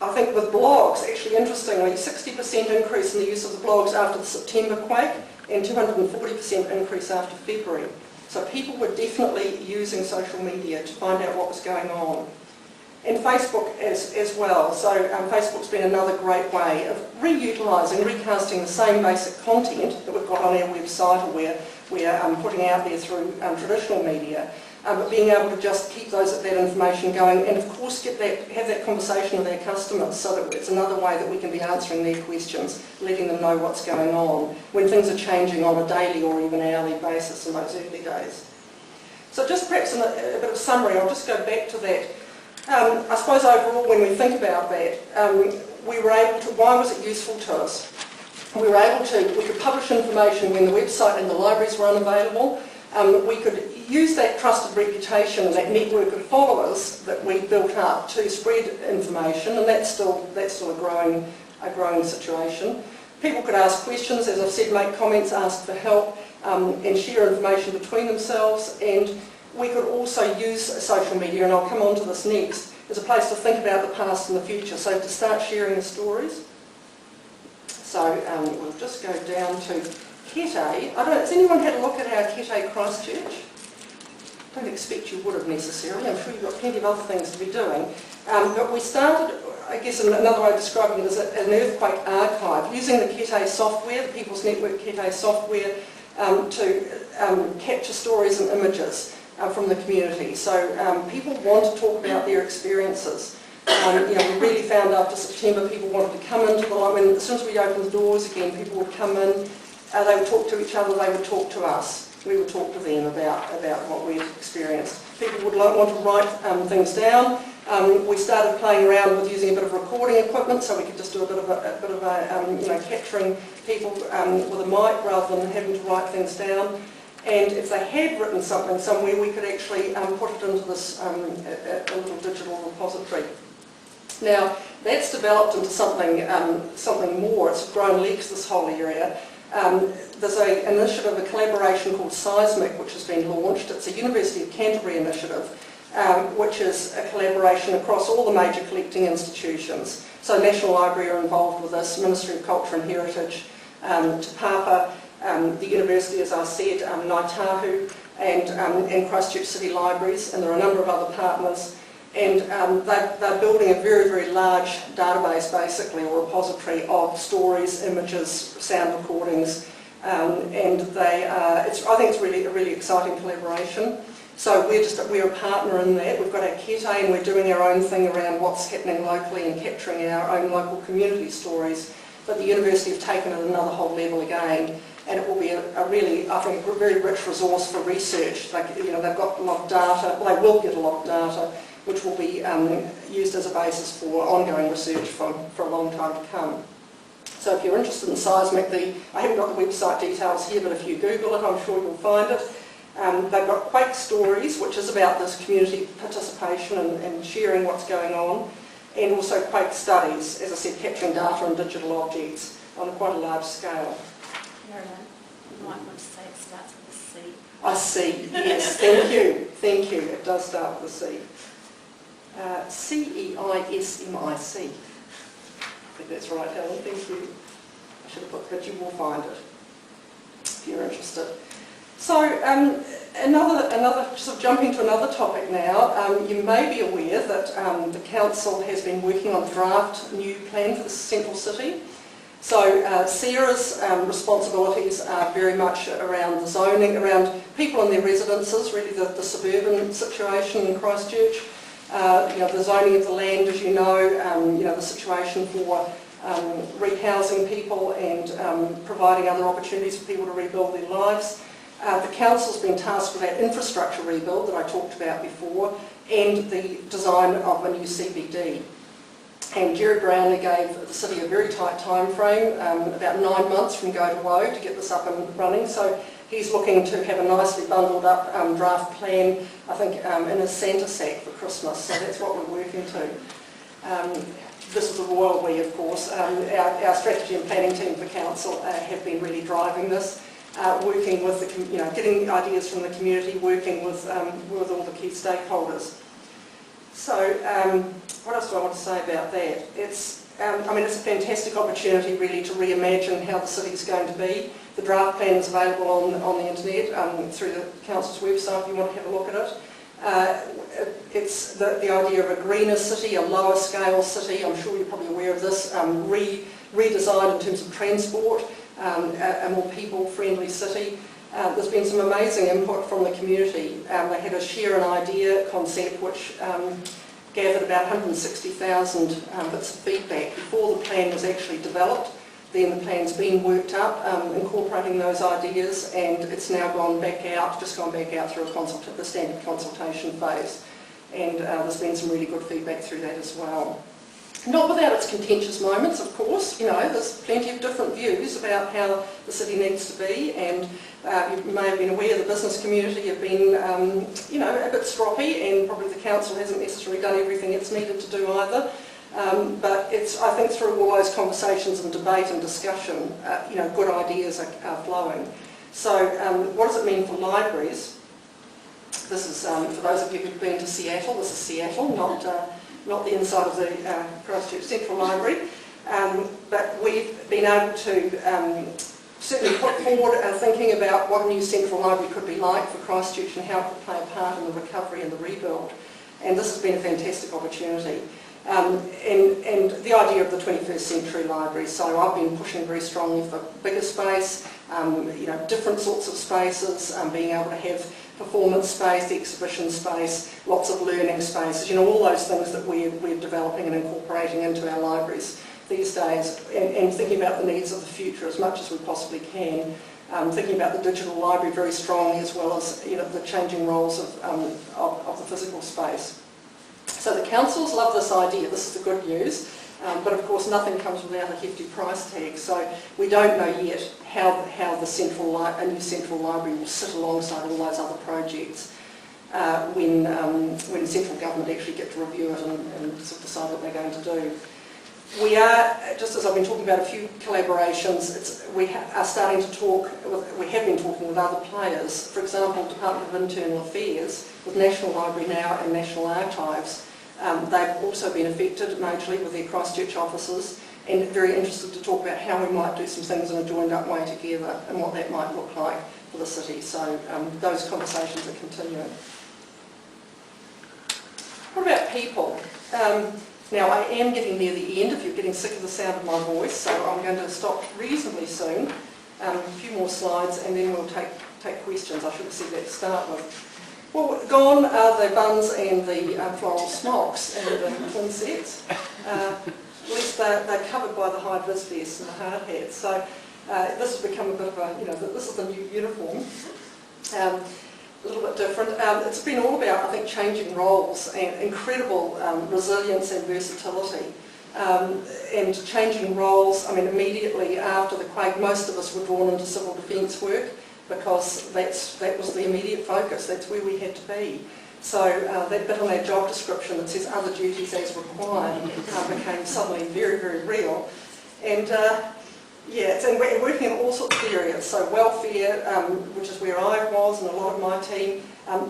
S2: I think with blogs, actually interestingly, 60% increase in the use of the blogs after the September quake and 240% increase after February. So people were definitely using social media to find out what was going on. And Facebook as well. So Facebook's been another great way of reutilising, recasting the same basic content that we've got on our website or we're putting out there through traditional media. But being able to just keep that information going and of course have that conversation with our customers so that it's another way that we can be answering their questions, letting them know what's going on when things are changing on a daily or even hourly basis in those early days. So just perhaps in a bit of summary, I'll just go back to that. I suppose overall when we think about that, we were able to, why was it useful to us? We could publish information when the website and the libraries were unavailable. We could use that trusted reputation and that network of followers that we built up to spread information, and that's still a growing situation. People could ask questions, as I've said, make comments, ask for help, and share information between themselves. And we could also use social media, and I'll come on to this next, as a place to think about the past and the future, so to start sharing the stories. So we'll just go down to Kete. Has anyone had a look at our Kete Christchurch? I don't expect you would have necessarily. I'm sure you've got plenty of other things to be doing. But we started, I guess another way of describing it is an earthquake archive, using the Kete software, the People's Network Kete software, to capture stories and images from the community. So people want to talk about their experiences. We really found after September people wanted to come into the library. As soon as we opened the doors again, people would come in, they would talk to each other, they would talk to us. We would talk to them about what we'd experienced. People would want to write things down. We started playing around with using a bit of recording equipment, so we could just do a bit of capturing people with a mic rather than having to write things down. And if they had written something somewhere, we could actually put it into this a little digital repository. Now that's developed into something more. It's grown legs, this whole area. There's an initiative, a collaboration called Seismic, which has been launched. It's a University of Canterbury initiative, which is a collaboration across all the major collecting institutions. So National Library are involved with this, Ministry of Culture and Heritage, Te Papa, the University, as I said, Ngāi and Christchurch City Libraries, and there are a number of other partners. And they're building a very, very large database, basically, or repository of stories, images, sound recordings, and I think it's really a really exciting collaboration. So we're a partner in that. We've got our Kete, and we're doing our own thing around what's happening locally and capturing our own local community stories. But the university have taken it another whole level again, and it will be a really, I think, a very rich resource for research. They've got a lot of data. Well, they will get a lot of data, which will be used as a basis for ongoing research for a long time to come. So if you're interested in Seismic, I haven't got the website details here, but if you Google it, I'm sure you'll find it. They've got Quake Stories, which is about this community participation and sharing what's going on, and also Quake Studies, as I said, capturing data and digital objects on quite a large scale.
S4: Carolyn, you might want to say it starts with a C.
S2: I see, yes, thank you, it does start with a C. CEISMIC. I think that's right, Helen, thank you. I should have put, but you will find it if you're interested. So another sort of jumping to another topic now, you may be aware that the council has been working on a draft new plan for the central city. So Sarah's responsibilities are very much around the zoning, around people and their residences, really the suburban situation in Christchurch. The zoning of the land, as you know, the situation for rehousing people and providing other opportunities for people to rebuild their lives. The council's been tasked with that infrastructure rebuild that I talked about before, and the design of a new CBD. And Jerry Brownlee gave the city a very tight time frame, about 9 months from go to woe to get this up and running. So he's looking to have a nicely bundled up draft plan, I think, in his Santa sack for Christmas. So that's what we're working to. This is the royal we, of course. Our strategy and planning team for council have been really driving this. working with getting ideas from the community, working with all the key stakeholders. So what else do I want to say about that? It's a fantastic opportunity really to reimagine how the city's going to be. The draft plan is available on the internet through the council's website if you want to have a look at it. It's the idea of a greener city, a lower scale city. I'm sure you're probably aware of this. Redesigned in terms of transport, a more people-friendly city. There's been some amazing input from the community. They had a share an idea concept which gathered about 160,000 bits of feedback before the plan was actually developed. Then the plan's been worked up, incorporating those ideas, and it's now gone back out through the standard consultation phase. And there's been some really good feedback through that as well. Not without its contentious moments, of course. There's plenty of different views about how the city needs to be, and you may have been aware the business community have been, a bit stroppy, and probably the council hasn't necessarily done everything it's needed to do either. But I think through all those conversations and debate and discussion, good ideas are flowing. So what does it mean for libraries? This is, for those of you who've been to Seattle, this is Seattle, not the inside of the Christchurch Central Library, but we've been able to certainly put forward thinking about what a new Central Library could be like for Christchurch and how it could play a part in the recovery and the rebuild. And this has been a fantastic opportunity. And the idea of the 21st century library, so I've been pushing very strongly for bigger space, different sorts of spaces, being able to have performance space, exhibition space, lots of learning spaces, all those things that we're developing and incorporating into our libraries these days, and thinking about the needs of the future as much as we possibly can, thinking about the digital library very strongly, as well as the changing roles of the physical space. So the councils love this idea. This is the good news, but of course nothing comes without a hefty price tag. So we don't know yet how a new central library will sit alongside all those other projects when central government actually get to review it and sort of decide what they're going to do. We are, just as I've been talking about a few collaborations, we have been talking with other players. For example, Department of Internal Affairs with National Library now and National Archives. They've also been affected majorly with their Christchurch offices, and very interested to talk about how we might do some things in a joined up way together and what that might look like for the city. So those conversations are continuing. What about people? Now I am getting near the end, if you're getting sick of the sound of my voice, so I'm going to stop reasonably soon. A few more slides and then we'll take questions. I should have said that to start with. Well, gone are the buns and the floral smocks and the twin sets. At least they're covered by the high-vis vests and the hard hats. So this has become a bit of a, this is the new uniform. A little bit different. It's been all about, I think, changing roles and incredible resilience and versatility. And changing roles, immediately after the quake, most of us were drawn into civil defence work because that was the immediate focus, that's where we had to be. So that bit on our job description that says other duties as required became suddenly very, very real. And and we're working in all sorts of areas, so welfare, which is where I was and a lot of my team,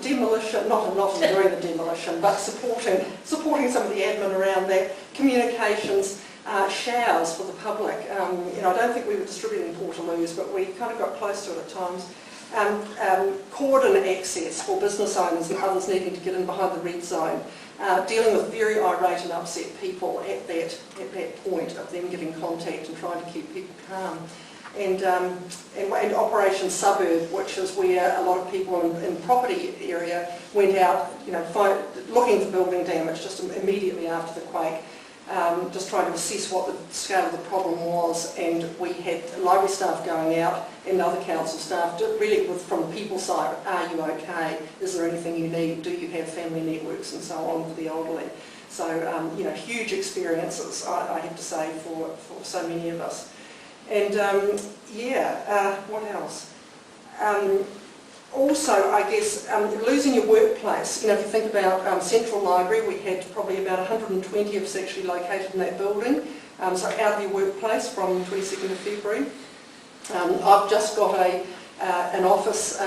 S2: demolition, not in doing the demolition, but supporting some of the admin around that, communications, showers for the public. I don't think we were distributing portaloos, but we kind of got close to it at times. Cordon access for business owners and others needing to get in behind the red zone. Dealing with very irate and upset people at that point of them getting contact and trying to keep people calm. And Operation Suburb, which is where a lot of people in property area went out, looking for building damage just immediately after the quake, just trying to assess what the scale of the problem was. And we had library staff going out and other council staff, really from the people side, are you okay? Is there anything you need? Do you have family networks and so on for the elderly? So, huge experiences, I have to say, for so many of us. And what else? Also, I guess, losing your workplace. If you think about Central Library, we had probably about 120 of us actually located in that building. So out of your workplace from 22nd of February. I've just got a an office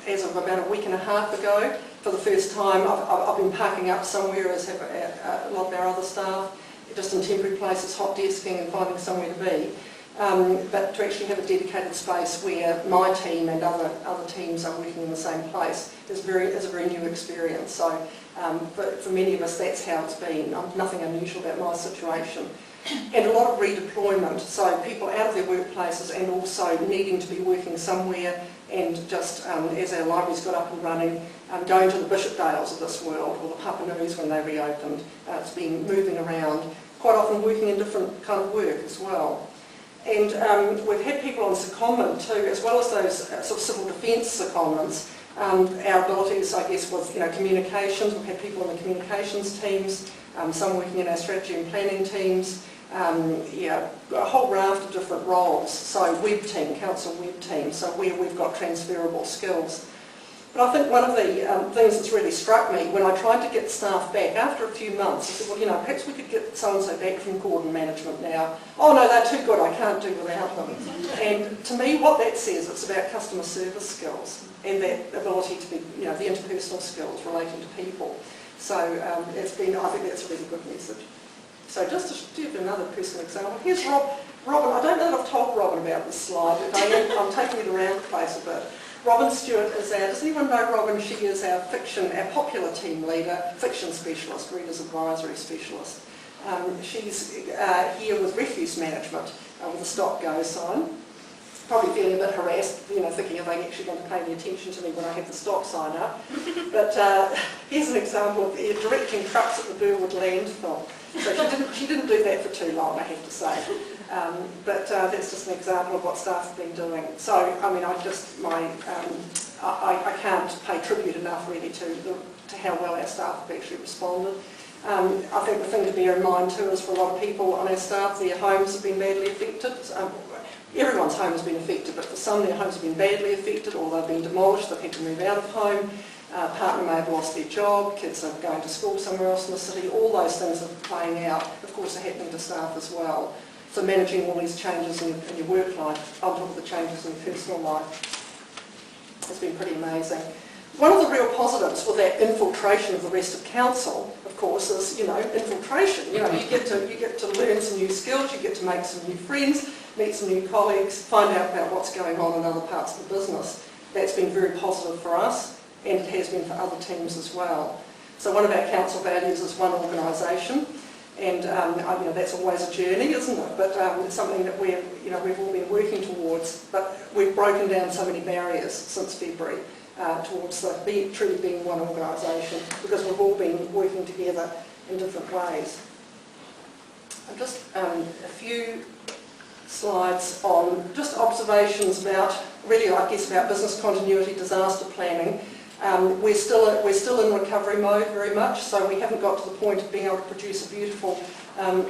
S2: as of about a week and a half ago. For the first time, I've been parking up somewhere, as have a lot of our other staff, just in temporary places, hot desking and finding somewhere to be. But to actually have a dedicated space where my team and other teams are working in the same place is a very new experience. So for many of us, that's how it's been. Nothing unusual about my situation. And a lot of redeployment, so people out of their workplaces and also needing to be working somewhere, and just as our libraries got up and running, going to the Bishopdales of this world, or the Papanuis when they reopened. It's been moving around, quite often working in different kind of work as well. And we've had people on secondment too, as well as those sort of civil defence secondments. Our abilities, I guess, with communications. We've had people in the communications teams, some working in our strategy and planning teams. A whole raft of different roles. So web team, council web team, so where we've got transferable skills. But I think one of the things that's really struck me when I tried to get staff back after a few months, I said, well, perhaps we could get so-and-so back from Gordon Management now. Oh no, they're too good, I can't do without them. And to me, what that says, it's about customer service skills and that ability to be, the interpersonal skills relating to people. So I think that's a really good message. So just to give another personal example, here's Robin. I don't know that I've told Robin about this slide, but I'm taking it around the place a bit. Robin Stewart is does anyone know Robin? She is our popular team leader, fiction specialist, readers advisory specialist. She's here with refuse management with a stop go sign. Probably feeling a bit harassed, thinking, are they actually going to pay any attention to me when I have the stop sign up? But here's an example of directing trucks at the Burwood landfill. So she didn't do that for too long, I have to say. But that's just an example of what staff have been doing. So, I can't pay tribute enough really to how well our staff have actually responded. I think the thing to bear in mind too is for a lot of people on our staff, their homes have been badly affected. Everyone's home has been affected, but for some their homes have been badly affected, or they've been demolished, they've had to move out of home. Partner may have lost their job, kids are going to school somewhere else in the city. All those things are playing out, of course, are happening to staff as well. So managing all these changes in your work life, on top of the changes in your personal life, has been pretty amazing. One of the real positives with that infiltration of the rest of council, of course, is infiltration. You get to learn some new skills, you get to make some new friends, meet some new colleagues, find out about what's going on in other parts of the business. That's been very positive for us, and it has been for other teams as well. So one of our council values is one organisation, and that's always a journey, isn't it? But it's something that we've all been working towards. But we've broken down so many barriers since February towards truly being one organisation, because we've all been working together in different ways. And just a few slides on just observations about, really I guess, about business continuity, disaster planning. We're still in recovery mode very much, so we haven't got to the point of being able to produce a beautiful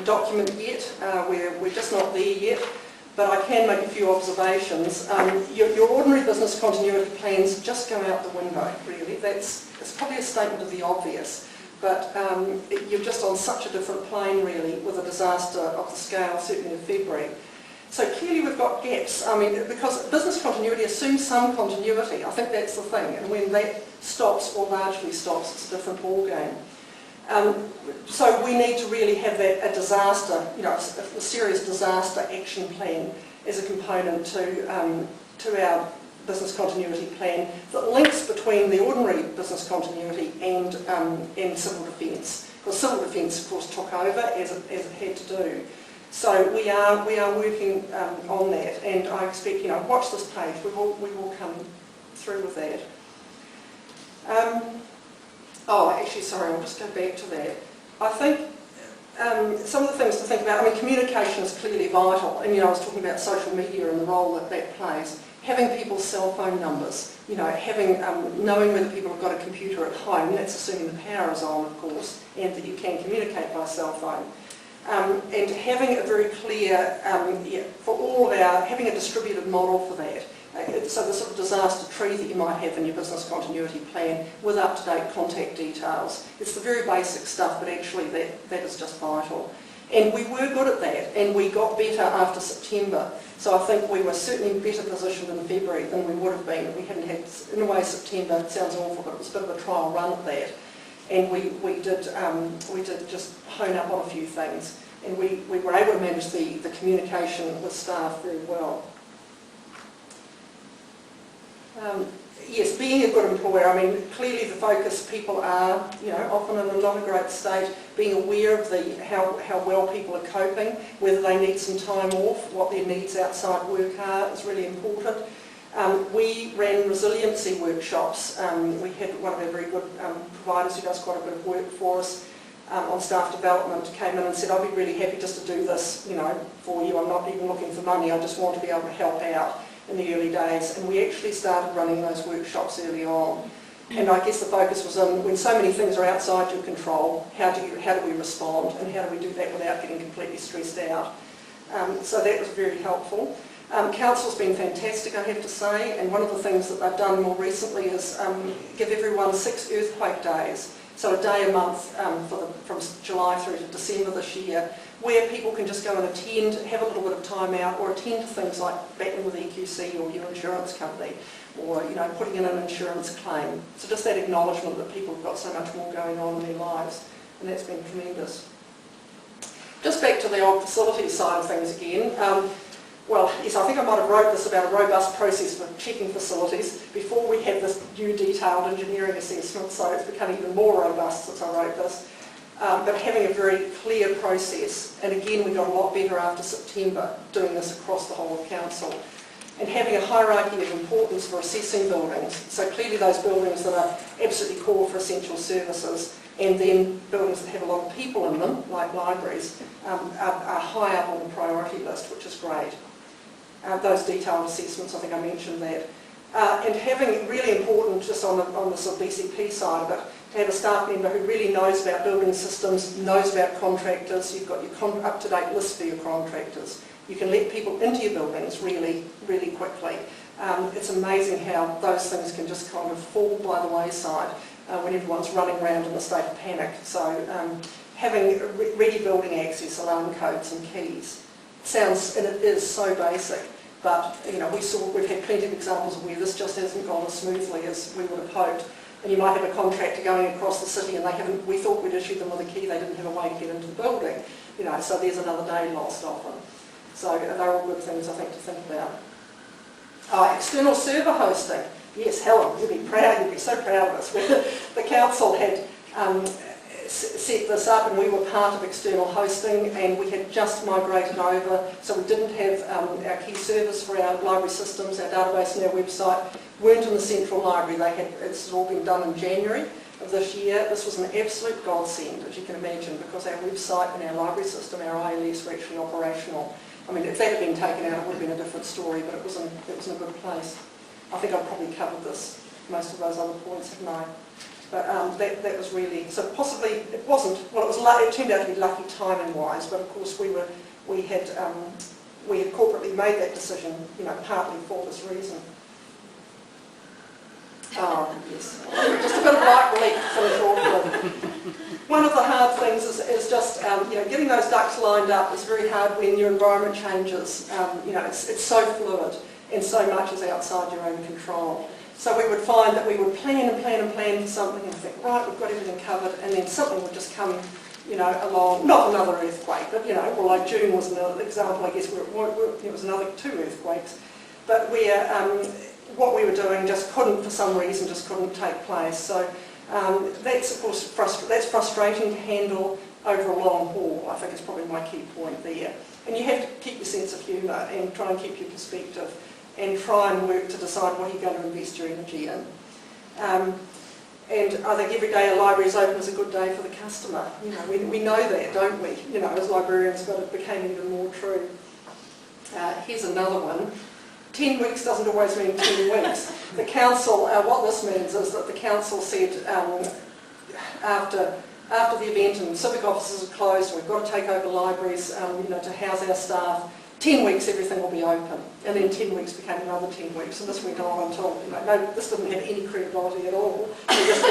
S2: document yet. We're just not there yet, but I can make a few observations. Your ordinary business continuity plans just go out the window, really. It's probably a statement of the obvious, but you're just on such a different plane, really, with a disaster of the scale, certainly of February. So clearly we've got gaps. Because business continuity assumes some continuity. I think that's the thing. And when that stops or largely stops, it's a different ballgame. So we need to really have a disaster, a serious disaster action plan as a component to our business continuity plan that links between the ordinary business continuity and civil defence. Because civil defence, of course, took over as it had to do. So we are working on that, and I expect, watch this page, we will come through with that. Sorry, I'll just go back to that. I think some of the things to think about, communication is clearly vital, and I was talking about social media and the role that plays. Having people's cell phone numbers, knowing whether people have got a computer at home, that's assuming the power is on, of course, and that you can communicate by cell phone. And having a very clear, having a distributed model for that. So the sort of disaster tree that you might have in your business continuity plan with up-to-date contact details. It's the very basic stuff, but actually that is just vital. And we were good at that, and we got better after September. So I think we were certainly better positioned in February than we would have been if we hadn't had, in a way, September. It sounds awful, but it was a bit of a trial run at that. And we did just hone up on a few things, and we were able to manage the communication with staff very well. Yes, being a good employer, I mean, clearly the focus, people are, often in a not a great state, being aware of how well people are coping, whether they need some time off, what their needs outside work are, is really important. We ran resiliency workshops. We had one of our very good providers who does quite a bit of work for us on staff development, came in and said, I'll be really happy just to do this, for you. I'm not even looking for money, I just want to be able to help out in the early days, and we actually started running those workshops early on. And I guess the focus was on when so many things are outside your control, how do we respond, and how do we do that without getting completely stressed out. So that was very helpful. Council's been fantastic, I have to say, and one of the things that they've done more recently is give everyone 6 earthquake days. So a day a month from July through to December this year, where people can just go and attend, have a little bit of time out, or attend to things like battling with EQC or your insurance company, or putting in an insurance claim. So just that acknowledgement that people have got so much more going on in their lives, and that's been tremendous. Just back to the old facility side of things again. Well, yes, I think I might have wrote this about a robust process for checking facilities before we had this new detailed engineering assessment, so it's become even more robust since I wrote this. But having a very clear process, and again we got a lot better after September doing this across the whole of council, and having a hierarchy of importance for assessing buildings, so clearly those buildings that are absolutely core for essential services, and then buildings that have a lot of people in them, like libraries, are high up on the priority list, which is great. Those detailed assessments, I think I mentioned that. And having, really important, just on the sort of BCP side of it, to have a staff member who really knows about building systems, knows about contractors. You've got your up-to-date list for your contractors. You can let people into your buildings really, really quickly. It's amazing how those things can just kind of fall by the wayside when everyone's running around in a state of panic. So having ready building access, alarm codes and keys. Sounds, and it is so basic, but we've had plenty of examples of where this just hasn't gone as smoothly as we would have hoped. And you might have a contractor going across the city and we thought we'd issued them with a key, they didn't have a way to get into the building. So there's another day lost often. So they're all good things I think to think about. External server hosting. Yes, Helen, you'd be proud, you'd be so proud of us. The council had set this up and we were part of external hosting, and we had just migrated over, so we didn't have our key servers for our library systems, our database and our website weren't in the central library. It's all been done in January of this year. This was an absolute godsend, as you can imagine, because our website and our library system, our ILS, were actually operational. I mean, if that had been taken out, it would have been a different story, but it was in a good place. I think I've probably covered most of those other points, haven't I? But that was really, so possibly it wasn't, well it turned out to be lucky timing wise, but of course we had corporately made that decision, partly for this reason. Yes, just a bit of light relief to finish off with. One of the hard things is just, getting those ducks lined up is very hard when your environment changes. It's so fluid and so much is outside your own control. So we would find that we would plan and plan and plan for something and think, right, we've got everything covered, and then something would just come, along, not another earthquake, but, well, like June was another example, I guess, where it was another 2 earthquakes. But what we were doing just couldn't, for some reason, just couldn't take place. So that's, of course, that's frustrating to handle over a long haul, I think is probably my key point there. And you have to keep your sense of humour and try and keep your perspective, and try and work to decide what you're going to invest your energy in. And I think every day a library is open is a good day for the customer. We know that, don't we? As librarians, but it became even more true. Here's another one. 10 weeks doesn't always mean 10 weeks. The council, what this means is that the council said after the event and civic offices are closed, we've got to take over libraries to house our staff. 10 weeks everything will be open, and then 10 weeks became another 10 weeks, and this went on until, no, this didn't have any credibility at all. We just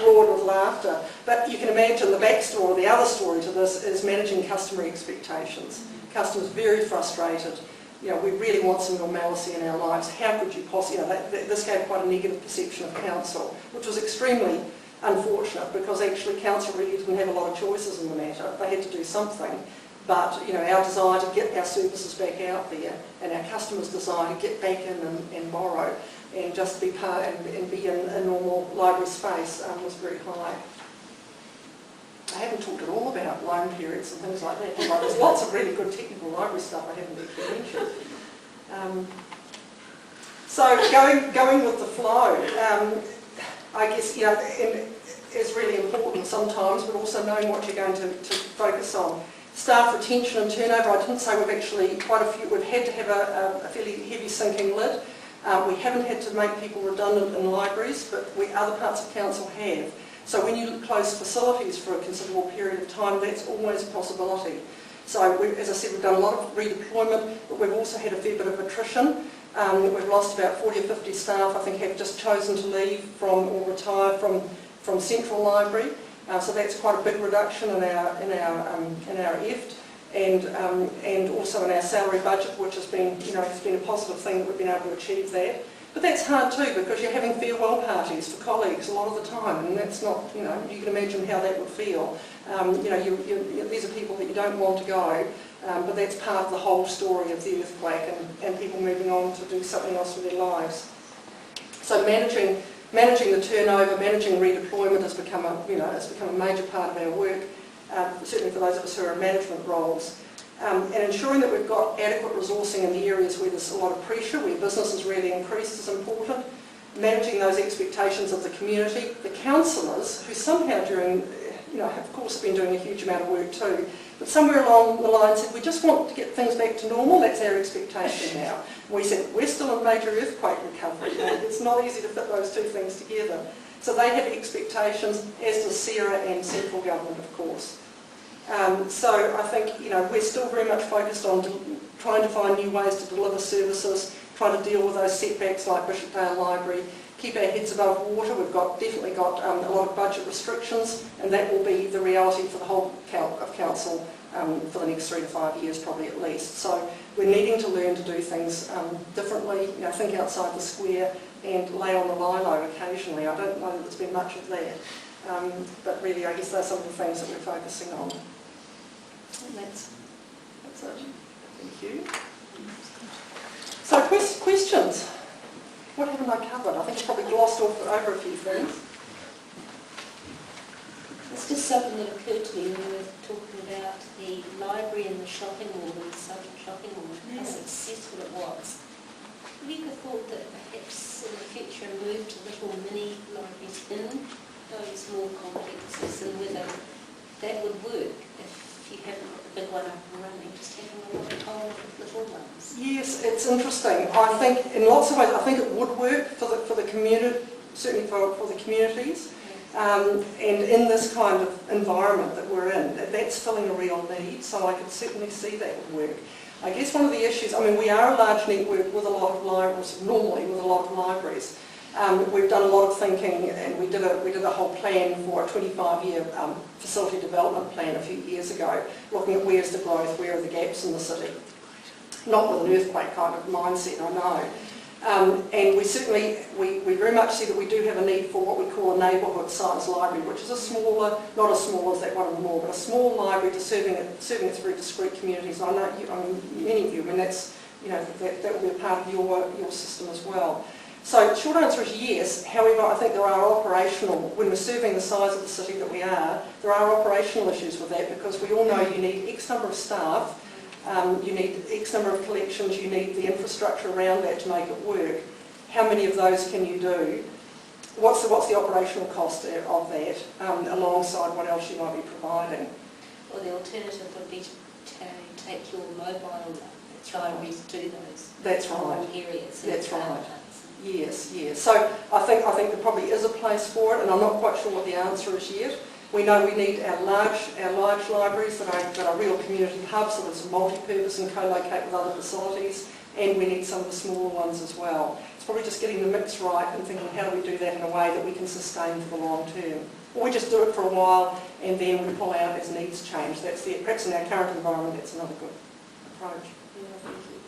S2: roared with laughter. But you can imagine the backstory, the other story to this is managing customer expectations. Customers very frustrated. We really want some normalcy in our lives. How could you possibly, this gave quite a negative perception of council, which was extremely unfortunate because actually council really didn't have a lot of choices in the matter. They had to do something. But our desire to get our services back out there and our customers' desire to get back in and borrow and just be part and be in a normal library space was very high. I haven't talked at all about loan periods and things like that. There's lots of really good technical library stuff I haven't actually mentioned. So going with the flow, I guess is really important sometimes, but also knowing what you're going to focus on. Staff retention and turnover, I didn't say we've actually we've had to have a fairly heavy sinking lid. We haven't had to make people redundant in libraries, but other parts of council have. So when you close facilities for a considerable period of time, that's always a possibility. So as I said, we've done a lot of redeployment, but we've also had a fair bit of attrition. We've lost about 40 or 50 staff, I think, have just chosen to leave or retire from Central Library. So that's quite a big reduction in our EFT and also in our salary budget, which has been, it's been a positive thing that we've been able to achieve that. But that's hard too because you're having farewell parties for colleagues a lot of the time, and that's not, you can imagine how that would feel. These are people that you don't want to go, but that's part of the whole story of the earthquake and people moving on to do something else with their lives. So managing the turnover, managing redeployment has become a major part of our work, certainly for those of us who are in management roles. And ensuring that we've got adequate resourcing in the areas where there's a lot of pressure, where business has really increased is important. Managing those expectations of the community. The councillors, who somehow during, of course have been doing a huge amount of work too, but somewhere along the line said, we just want to get things back to normal, that's our expectation now. And we said, we're still in major earthquake recovery. It's not easy to fit those two things together. So they have expectations, as does Sarah and central government, of course. So I think, we're still very much focused on trying to find new ways to deliver services, trying to deal with those setbacks like Bishopdale Library, keep our heads above water. We've definitely got a lot of budget restrictions, and that will be the reality for the whole of council for the next 3 to 5 years probably at least. So we're needing to learn to do things differently, think outside the square and lay on the lie-low occasionally. I don't know that there's been much of that, but really I guess those are some of the things that we're focusing on. And that's it. Thank you. So questions? What haven't I covered? I think I probably glossed over a few things.
S4: It's just something that occurred to me when we were talking about the library and the shopping mall, the Southland shopping mall, how successful it was. Have you ever thought that perhaps in the future a move to little mini libraries in those more complexes and whether that would work if you haven't got the big one up and running, just having a lot of hold with little ones?
S2: Yes, it's interesting. I think in lots of ways, I think it would work for the community, certainly for the communities. And in this kind of environment that we're in, that's filling a real need, so I could certainly see that would work. I guess one of the issues, we are a large network with a lot of libraries, normally with a lot of libraries. We've done a lot of thinking, and we did a whole plan for a 25-year facility development plan a few years ago, looking at where's the growth, where are the gaps in the city. Not with an earthquake kind of mindset, I know. And we very much see that we do have a need for what we call a neighbourhood size library, which is a smaller, not as small as that one in the mall, but a small library to serving its very discrete communities. And I know many of you, that's, that will be a part of your system as well. So the short answer is yes. However, I think there are operational, when we're serving the size of the city that we are, there are operational issues with that because we all know you need X number of staff. You need X number of collections, you need the infrastructure around that to make it work. How many of those can you do? What's the operational cost of that, alongside what else you might be providing?
S4: Well, the alternative would be to take your mobile libraries to those areas.
S2: That's right. Yes. So I think there probably is a place for it, and I'm not quite sure what the answer is yet. We know we need our large libraries that are real community hubs, so there's multi-purpose and co-locate with other facilities, and we need some of the smaller ones as well. It's probably just getting the mix right and thinking how do we do that in a way that we can sustain for the long term. Or we just do it for a while and then we pull out as needs change. That's perhaps in our current environment, that's another good approach.
S1: Yeah, thank you.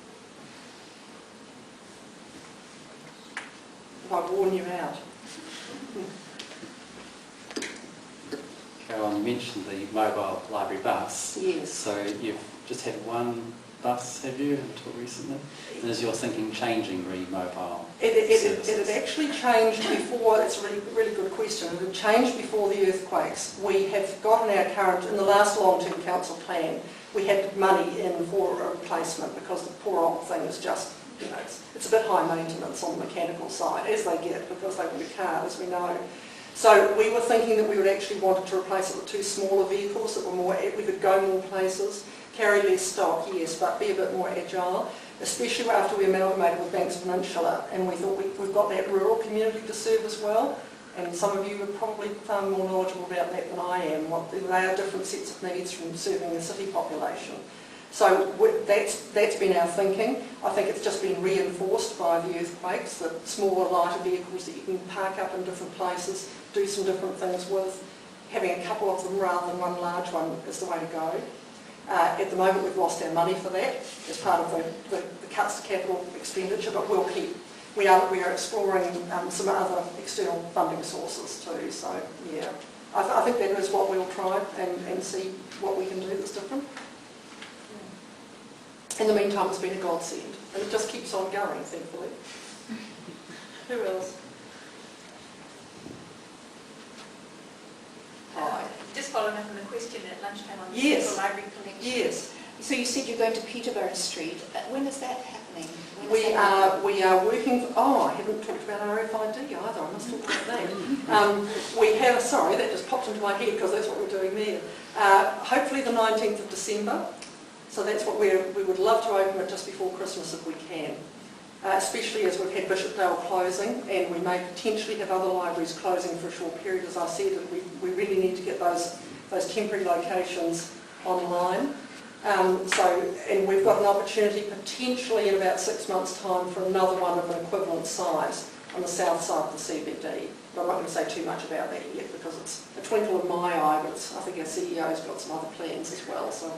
S2: If I warn you out.
S5: Carolyn, you mentioned the mobile library bus.
S2: Yes.
S5: So you've just had one bus, have you, until recently? And is your thinking changing mobile services?
S2: It had actually changed before. It's a really good question. It had changed before the earthquakes. We have got in our current, in the last long-term council plan, we had money in for a replacement because the poor old thing is just, you know, it's a bit high maintenance on the mechanical side, as they get, because they want a car, as we know. So we were thinking that we would actually want to replace it with two smaller vehicles that were more, we could go more places, carry less stock, yes, but be a bit more agile, especially after we amalgamated with Banks Peninsula, and we thought we've got that rural community to serve as well, and some of you are probably far more knowledgeable about that than I am. They are different sets of needs from serving the city population. So that's been our thinking. I think it's just been reinforced by the earthquakes, that smaller, lighter vehicles that you can park up in different places, do some different things with. Having a couple of them rather than one large one is the way to go. At the moment we've lost our money for that as part of the cuts to capital expenditure, but we'll keep. We are exploring some other external funding sources too, so yeah. I think that is what we'll try and see what we can do that's different. In the meantime, it's been a godsend, and it just keeps on going, thankfully. Who else? Hi.
S6: Just following up on the question at lunchtime on the
S2: Yes.
S6: Central Library collection.
S2: Yes.
S6: So you said you're going to Peterborough Street. When is that happening?
S2: We are working. I haven't talked about RFID either. I must talk about that. We have. Sorry, that just popped into my head because that's what we're doing there. Hopefully the 19th of December. So that's what we would love to open it just before Christmas if we can. Especially as we've had Bishopdale closing, and we may potentially have other libraries closing for a short period. As I said, we really need to get those temporary locations online. And we've got an opportunity potentially in about 6 months' time for another one of an equivalent size on the south side of the CBD. But I'm not going to say too much about that yet because it's a twinkle in my eye, but I think our CEO's got some other plans as well, so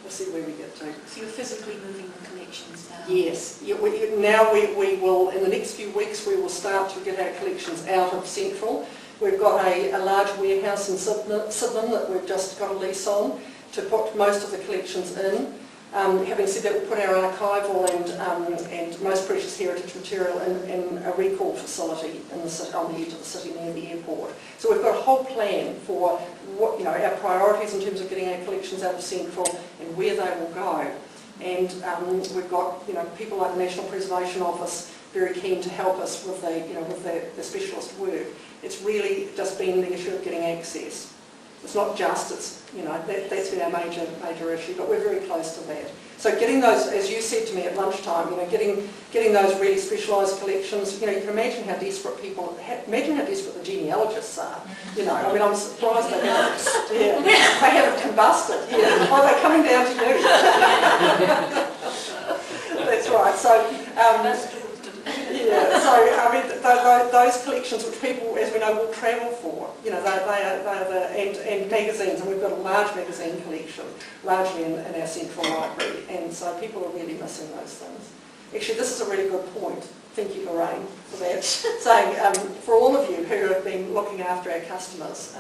S2: we'll see where we get to.
S6: So you're physically moving the collections now?
S2: Yes. Yeah, now we will, in the next few weeks, we will start to get our collections out of Central. We've got a large warehouse in Southland that we've just got a lease on to put most of the collections in. Having said that, we'll put our archival and most precious heritage material in a recall facility in the city, on the edge of the city near the airport. So we've got a whole plan for what, you know, our priorities in terms of getting our collections out of Central and where they will go. And we've got, you know, people like the National Preservation Office very keen to help us with the specialist work. It's really just been the issue of getting access. It's not just, it's, you know, that's been our major issue, but we're very close to that. So getting those, as you said to me at lunchtime, you know, getting those really specialised collections, you know, you can imagine how desperate the genealogists are. You know, I mean, I'm surprised they haven't combusted. Yeah. Oh, they're coming down to you. That's right. So, yeah, so I mean, those collections which people, as we know, will travel for, you know, and magazines, and we've got a large magazine collection, largely in our Central Library, and so people are really missing those things. Actually, this is a really good point. Thank you, Lorraine, for that. Saying, for all of you who have been looking after our customers,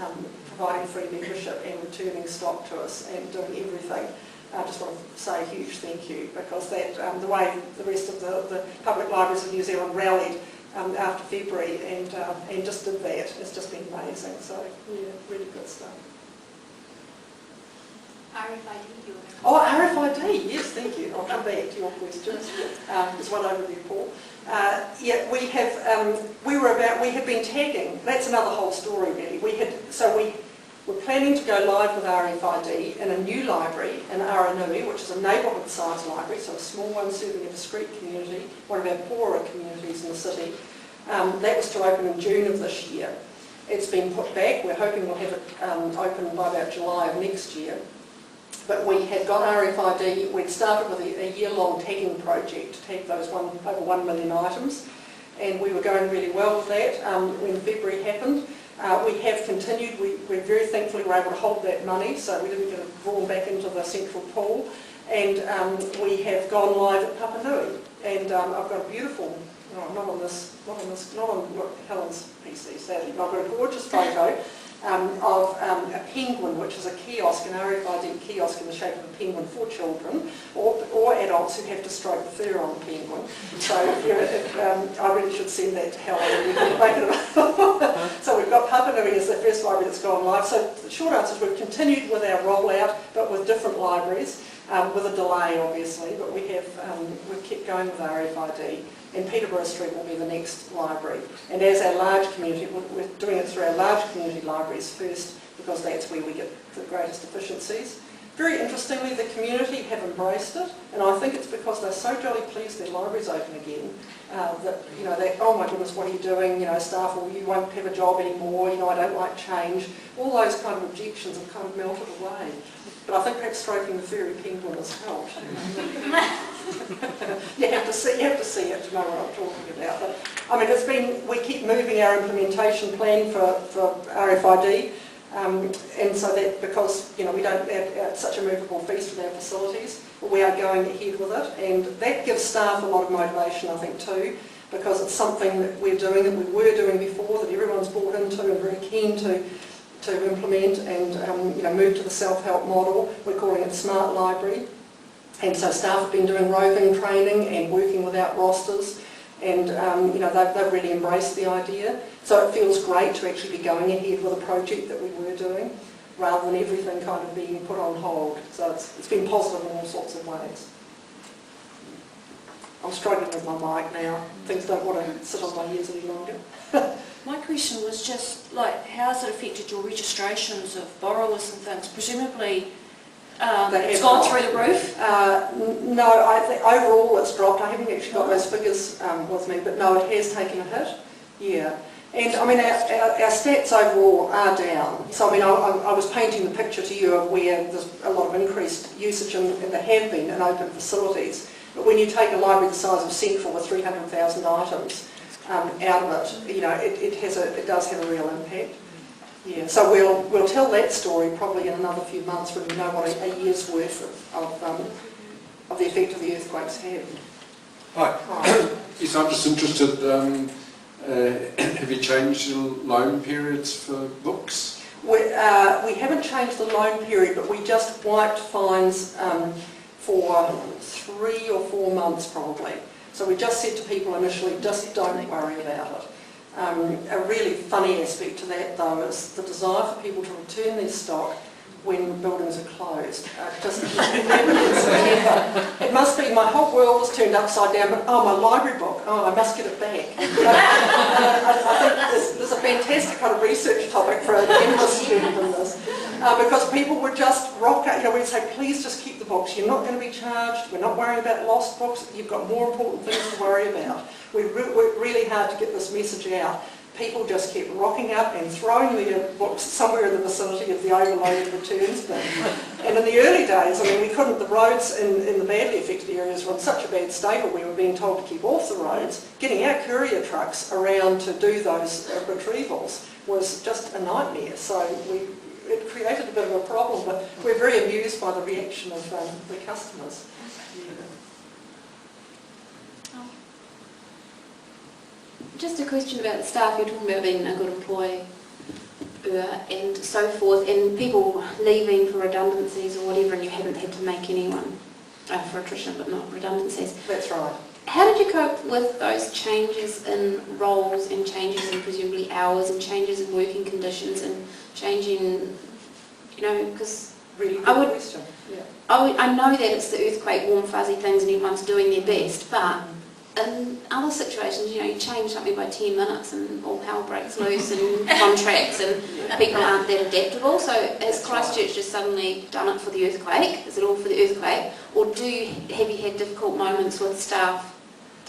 S2: providing free membership and returning stock to us and doing everything, I just want to say a huge thank you, because that the way the rest of the public libraries of New Zealand rallied after February and just did that, it's just been amazing. So yeah, really good stuff.
S6: RFID.
S2: Oh, RFID, yes, thank you. I'll come back to your questions. There's one over there, Paul. Yeah, we had been tagging. That's another whole story, really. We're planning to go live with RFID in a new library in Aranui, which is a neighbourhood-sized library, so a small one serving a discrete community, one of our poorer communities in the city. That was to open in June of this year. It's been put back. We're hoping we'll have it open by about July of next year. But we had got RFID. We'd started with a year-long tagging project to tag those over 1 million items, and we were going really well with that when February happened. We have continued. We very thankfully were able to hold that money, so we didn't get it drawn back into the central pool. And we have gone live at Papanui, and I've got a beautiful, not on Helen's PC, sadly, but I've got a gorgeous photo of a penguin, which is a kiosk, an RFID kiosk in the shape of a penguin for children or adults who have to stroke the fur on the penguin. So I really should send that to Helen. We can make it So we've got Papanui as the first library that's gone live. So the short answer is we've continued with our rollout, but with different libraries, with a delay obviously, but we've kept going with RFID. And Peterborough Street will be the next library. And as our large community, we're doing it through our large community libraries first, because that's where we get the greatest efficiencies. Very interestingly, the community have embraced it, and I think it's because they're so jolly pleased their library's open again, that, oh my goodness, what are you doing, staff, or you won't have a job anymore, I don't like change. All those kind of objections have kind of melted away. But I think perhaps stroking the furry penguin has helped. You have to see it to know what I'm talking about. But I mean, we keep moving our implementation plan for RFID, and so that because we don't have such a movable feast with our facilities, but we are going ahead with it, and that gives staff a lot of motivation, I think, too, because it's something that we're doing, that we were doing before, that everyone's bought into and very keen to implement and move to the self-help model. We're calling it Smart Library. And so staff have been doing roving training and working without rosters, and they've really embraced the idea. So it feels great to actually be going ahead with a project that we were doing, rather than everything kind of being put on hold. So it's been positive in all sorts of ways. I'm struggling with my mic now. Things don't want to sit on my ears any longer.
S6: My question was just like, how has it affected your registrations of borrowers and things? Presumably it's gone through the roof?
S2: No, I think overall it's dropped. I haven't actually got those figures with me, but no, it has taken a hit. Yeah. And I mean, our stats overall are down. So I mean, I was painting the picture to you of where there's a lot of increased usage, and there have been in open facilities. But when you take a library the size of Central with 300,000 items out of it, it does have a real impact. Yeah. So we'll tell that story probably in another few months when we know what a year's worth of the effect of the earthquakes had.
S3: Hi. Yes, I'm just interested. Have you changed the loan periods for books?
S2: We haven't changed the loan period, but we just wiped fines for 3 or 4 months probably. So we just said to people initially, just don't worry about it. A really funny aspect to that though is the desire for people to return their stock when buildings are closed. It must be my whole world was turned upside down, but my library book, I must get it back. I think there's a fantastic kind of research topic for an endless student in this, because people would just rock out, we'd say, please just keep the books, you're not going to be charged, we're not worrying about lost books, you've got more important things to worry about. We worked really hard to get this message out. People just kept rocking up and throwing their books somewhere in the vicinity of the overloaded returns bin. And in the early days, the roads in the badly affected areas were in such a bad state, or we were being told to keep off the roads. Getting our courier trucks around to do those retrievals was just a nightmare. So it created a bit of a problem, but we're very amused by the reaction of the customers.
S7: Just a question about the staff. You're talking about being a good employer and so forth, and people leaving for redundancies or whatever, and you haven't had to make anyone for attrition, but not redundancies.
S2: That's right.
S7: How did you cope with those changes in roles and changes in presumably hours and changes in working conditions and changing, because
S2: really good question. Yeah.
S7: I know that it's the earthquake, warm fuzzy things and everyone's doing their best, but in other situations, you change something by 10 minutes and all hell breaks loose and contracts and people aren't that adaptable. So has Christchurch just suddenly done it for the earthquake? Is it all for the earthquake? Or have you had difficult moments with staff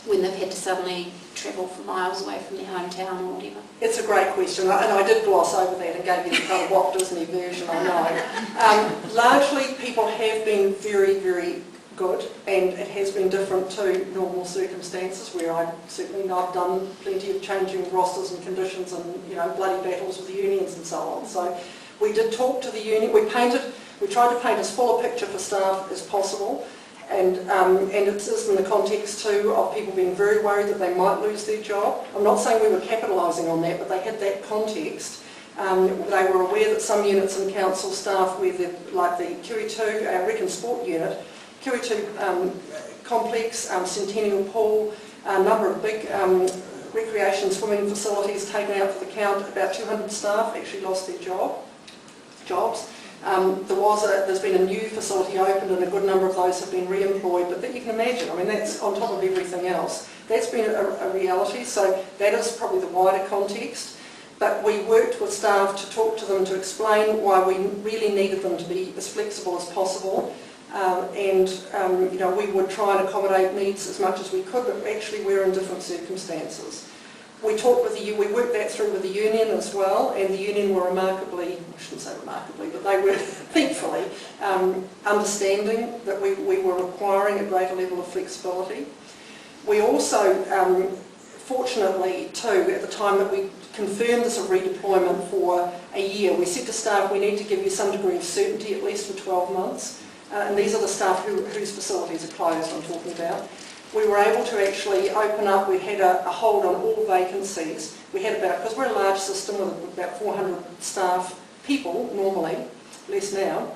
S7: when they've had to suddenly travel for miles away from their hometown or whatever?
S2: It's a great question, and I did gloss over that and gave you the kind of Walt Disney version, I know. Largely, people have been very, very good, and it has been different to normal circumstances where I certainly know I've done plenty of changing rosters and conditions and, you know, bloody battles with the unions and so on. So we did talk to the union. We tried to paint as full a picture for staff as possible. And it's in the context too of people being very worried that they might lose their job. I'm not saying we were capitalising on that, but they had that context. They were aware that some units in council staff, like the Kiri2, our Rec and Sport unit, Kiri2 complex, Centennial Pool, a number of big recreation swimming facilities taken out for the count, about 200 staff actually lost their jobs. There's been a new facility opened and a good number of those have been re-employed, but you can imagine, I mean, that's on top of everything else. That's been a reality, so that is probably the wider context. But we worked with staff to talk to them to explain why we really needed them to be as flexible as possible. You know, we would try and accommodate needs as much as we could, but actually we're in different circumstances. We worked that through with the union as well, and the union were remarkably, I shouldn't say remarkably, but they were thankfully understanding that we were requiring a greater level of flexibility. We also, fortunately too, at the time that we confirmed this redeployment for a year, we said to staff, we need to give you some degree of certainty at least for 12 months. And these are the staff whose facilities are closed, I'm talking about. We were able to actually open up, we had a hold on all vacancies. We had because we're a large system with about 400 staff people normally, less now.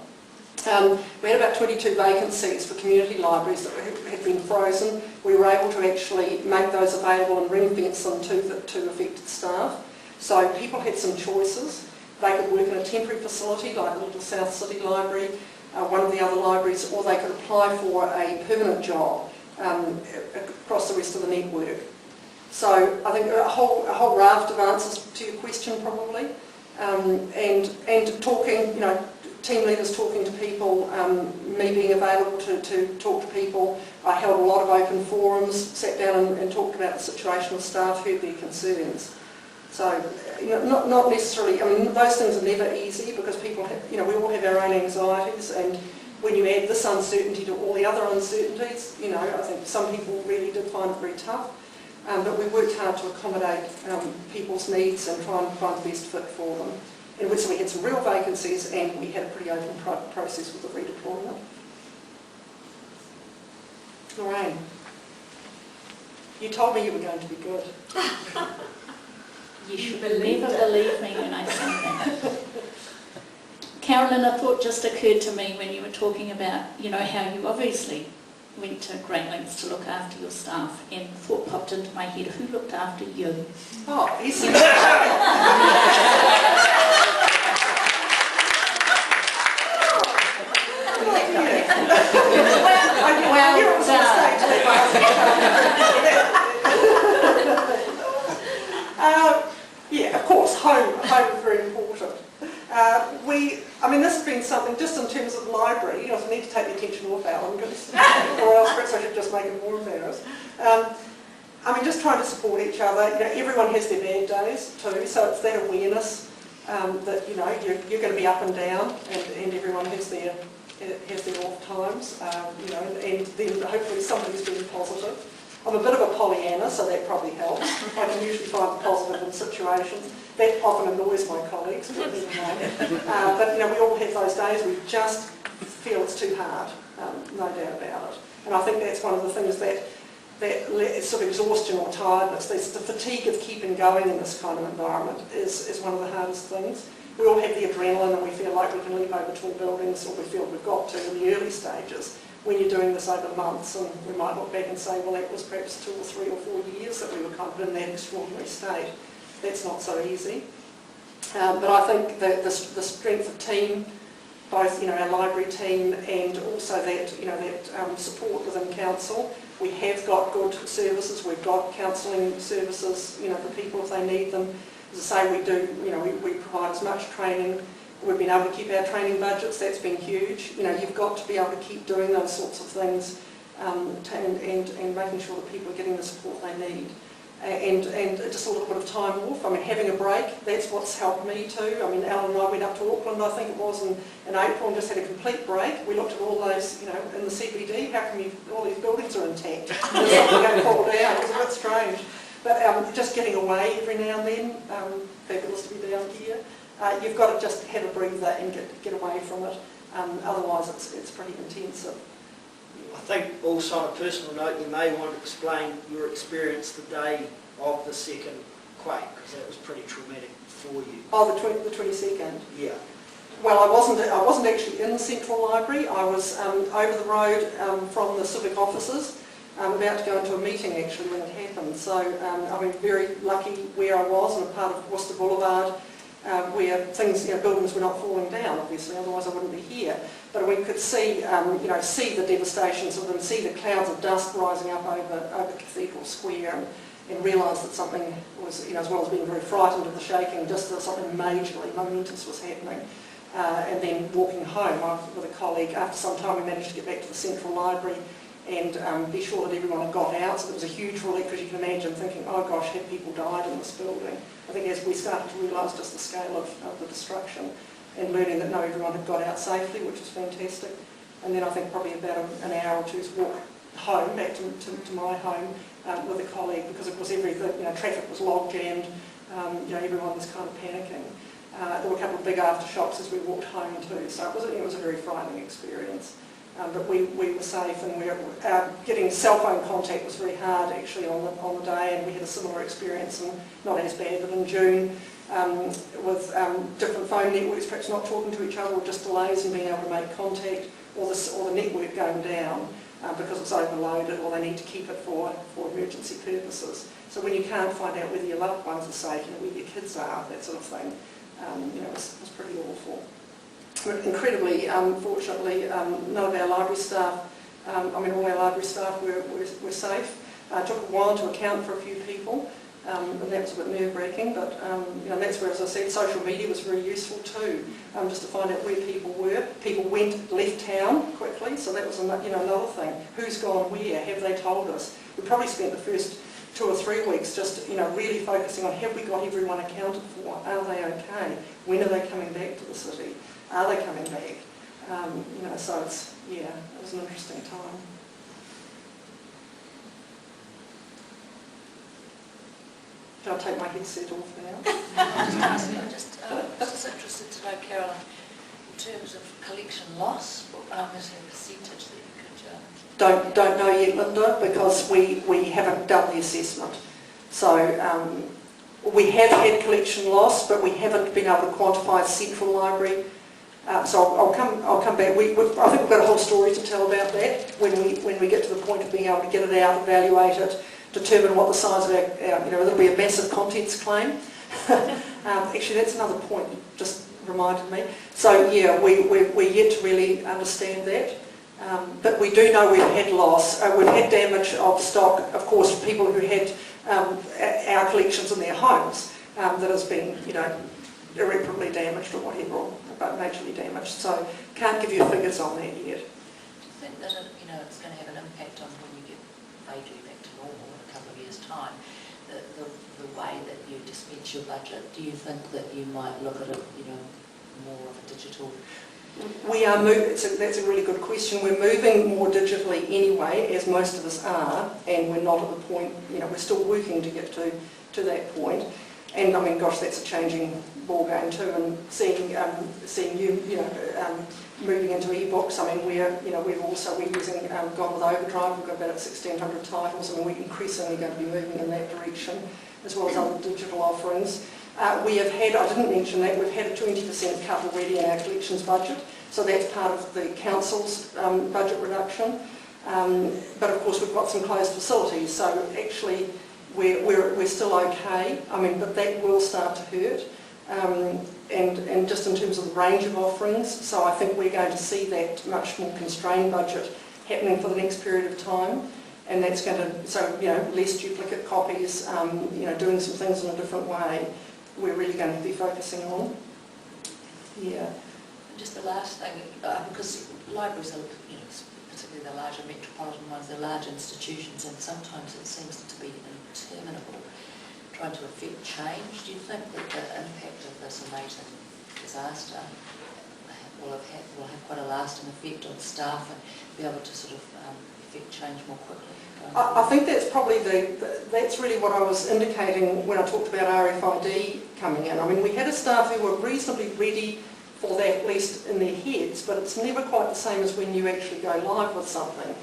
S2: We had about 22 vacancies for community libraries that had been frozen. We were able to actually make those available and ring-fence them to affected staff. So people had some choices. They could work in a temporary facility like the Little South City Library, one of the other libraries, or they could apply for a permanent job across the rest of the network. So I think a whole raft of answers to your question probably, and talking, you know, team leaders talking to people, me being available to talk to people. I held a lot of open forums, sat down and talked about the situation with staff, heard their concerns. So, you know, not necessarily, I mean, those things are never easy because people have, you know, we all have our own anxieties, and when you add this uncertainty to all the other uncertainties, you know, I think some people really did find it very tough. But we worked hard to accommodate people's needs and try and find the best fit for them. In which we had some real vacancies and we had a pretty open process with the redeployment. Lorraine, you told me you were going to be good.
S8: You should never believe me when I say that. Carolyn, a thought just occurred to me when you were talking about, you know, how you obviously went to great lengths to look after your staff, and the thought popped into my head, who looked after you?
S2: Oh, he's well done. Yeah, of course, home is very important. I mean, this has been something, just in terms of library, you know, I need to take the attention off Alan, or else perhaps I should just make it more embarrassed. I mean, just trying to support each other. You know, everyone has their bad days too, so it's that awareness that, you know, you're going to be up and down, and everyone has their off times, you know, and then hopefully somebody's being positive. I'm a bit of a Pollyanna, so that probably helps. I can usually find the positive in situations. That often annoys my colleagues, but never mind. But, you know, we all have those days we just feel it's too hard, no doubt about it. And I think that's one of the things that sort of exhaustion or tiredness, the fatigue of keeping going in this kind of environment is one of the hardest things. We all have the adrenaline and we feel like we can leap over tall buildings, or we feel we've got to in the early stages. When you're doing this over months, and we might look back and say, well, that was perhaps 2 or 3 or 4 years that we were kind of in that extraordinary state. That's not so easy. But I think the strength of team, both, you know, our library team and also that, you know, that support within council. We have got good services. We've got counselling services, you know, for people if they need them. As I say, we do, you know, we provide as much training. We've been able to keep our training budgets. That's been huge. You know, you've got to be able to keep doing those sorts of things and making sure that people are getting the support they need. and just a little bit of time off. I mean, having a break, that's what's helped me too. I mean, Alan and I went up to Auckland, I think it was, in April, and just had a complete break. We looked at all those, you know, in the CBD, how come all these buildings are intact? Just like they don't fall down. It was a bit strange. But just getting away every now and then, fabulous to be down here. You've got to just have a breather and get away from it. Otherwise, it's pretty intensive.
S9: I think also on a personal note, you may want to explain your experience the day of the second quake, because that was pretty traumatic for you.
S2: Oh, the 22nd?
S9: Yeah.
S2: Well, I wasn't actually in the Central Library. I was over the road from the civic offices, about to go into a meeting actually when it happened. So I mean, very lucky where I was, in a part of Worcester Boulevard, where things, you know, buildings were not falling down, obviously, otherwise I wouldn't be here. But we could see, you know, see the devastations of them, see the clouds of dust rising up over Cathedral Square, and realise that something was, you know, as well as being very frightened of the shaking, just that something majorly momentous was happening. And then walking home with a colleague, after some time we managed to get back to the Central Library and be sure that everyone had got out. So there was a huge relief, because you can imagine thinking, oh gosh, have people died in this building? I think as we started to realise just the scale of the destruction, and learning that no, everyone had got out safely, which was fantastic. And then I think probably about an hour or two's walk home, back to my home with a colleague, because of course everything, you know, traffic was log jammed, you know, everyone was kind of panicking. There were a couple of big aftershocks as we walked home too, so it was a very frightening experience. But we were safe, and getting cell phone contact was very hard actually on the day, and we had a similar experience, and not as bad, but in June, with different phone networks perhaps not talking to each other, or just delays in being able to make contact, or the network going down because it's overloaded, or they need to keep it for emergency purposes. So when you can't find out whether your loved ones are safe, you know, where your kids are, that sort of thing, you know, it was pretty awful. But incredibly, fortunately, none of our library staff, I mean all our library staff were safe. It took a while to account for a few people, and that was a bit nerve-wracking, but you know, that's where, as I said, social media was very useful too, just to find out where people were. People left town quickly, so that was another thing. Who's gone where? Have they told us? We probably spent the first 2 or 3 weeks just, you know, really focusing on, have we got everyone accounted for? Are they okay? When are they coming back to the city? Are they coming back? You know, so it was an interesting time. Shall I take my headset off now?
S10: I'm just interested to know, Carolyn, in terms of collection loss, is there a percentage that you could...
S2: Don't know yet, Linda, because we haven't done the assessment. So we have had collection loss, but we haven't been able to quantify Central Library. So I'll come back. I think we've got a whole story to tell about that when we get to the point of being able to get it out, evaluate it, determine what the size of our, you know, it'll be a massive contents claim. Actually, that's another point you just reminded me. So yeah, we're yet to really understand that. But we do know we've had loss. We've had damage of stock, of course, people who had our collections in their homes that has been, you know, irreparably damaged or whatever, but majorly damaged. So can't give you figures on that yet.
S10: Do you think that it's going to have an impact on when you get vaguely back to normal in a couple of years' time? The way that you dispense your budget, do you think that you might look at it, more of a digital?
S2: We are moving. That's a really good question. We're moving more digitally anyway, as most of us are, and we're not at the point. We're still working to get to that point. And I mean, gosh, that's a changing ball game too. And seeing you, moving into e-books. I mean, we're using Gone with Overdrive. We've got about 1,600 titles, and we're increasingly going to be moving in that direction, as well as other digital offerings. We have had, I didn't mention that, we've had a 20% cut already in our collections budget, so that's part of the council's budget reduction. But of course we've got some closed facilities, so actually we're still okay. I mean, but that will start to hurt. And just in terms of the range of offerings, so I think we're going to see that much more constrained budget happening for the next period of time. And that's going to, less duplicate copies, doing some things in a different way. We're really going to be focusing on. Yeah.
S10: And just the last thing, because libraries are, particularly the larger metropolitan ones, they're large institutions, and sometimes it seems to be interminable. trying to affect change. Do you think that the impact of this amazing disaster will have quite a lasting effect on staff and be able to sort of affect change more quickly?
S2: I think that's probably that's really what I was indicating when I talked about RFID coming in. I mean, we had a staff who were reasonably ready for that, at least in their heads, but it's never quite the same as when you actually go live with something.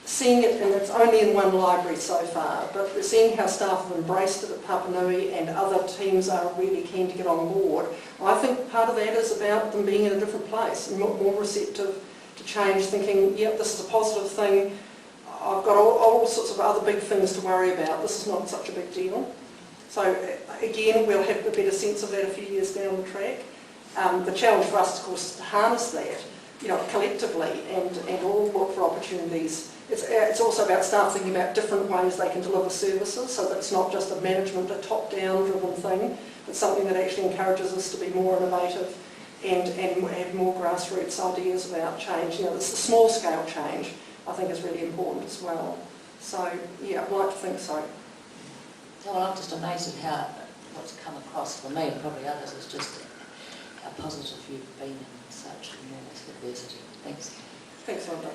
S2: Seeing it, and it's only in one library so far, but seeing how staff have embraced it at Papanui and other teams are really keen to get on board, I think part of that is about them being in a different place and more receptive to change, thinking, yep, this is a positive thing, I've got all sorts of other big things to worry about, this is not such a big deal. So again, we'll have a better sense of that a few years down the track. The challenge for us, of course, is to harness that, collectively and all look for opportunities. It's also about staff thinking about different ways they can deliver services, so that it's not just a management, a top-down driven thing, but something that actually encourages us to be more innovative and have more grassroots ideas about change. This small-scale change, I think, is really important as well. So, yeah, I'd like to think so.
S10: Well, I'm just amazed at how what's come across for me and probably others is just how positive you've been in such enormous adversity. Thanks.
S2: Thanks, Rhonda.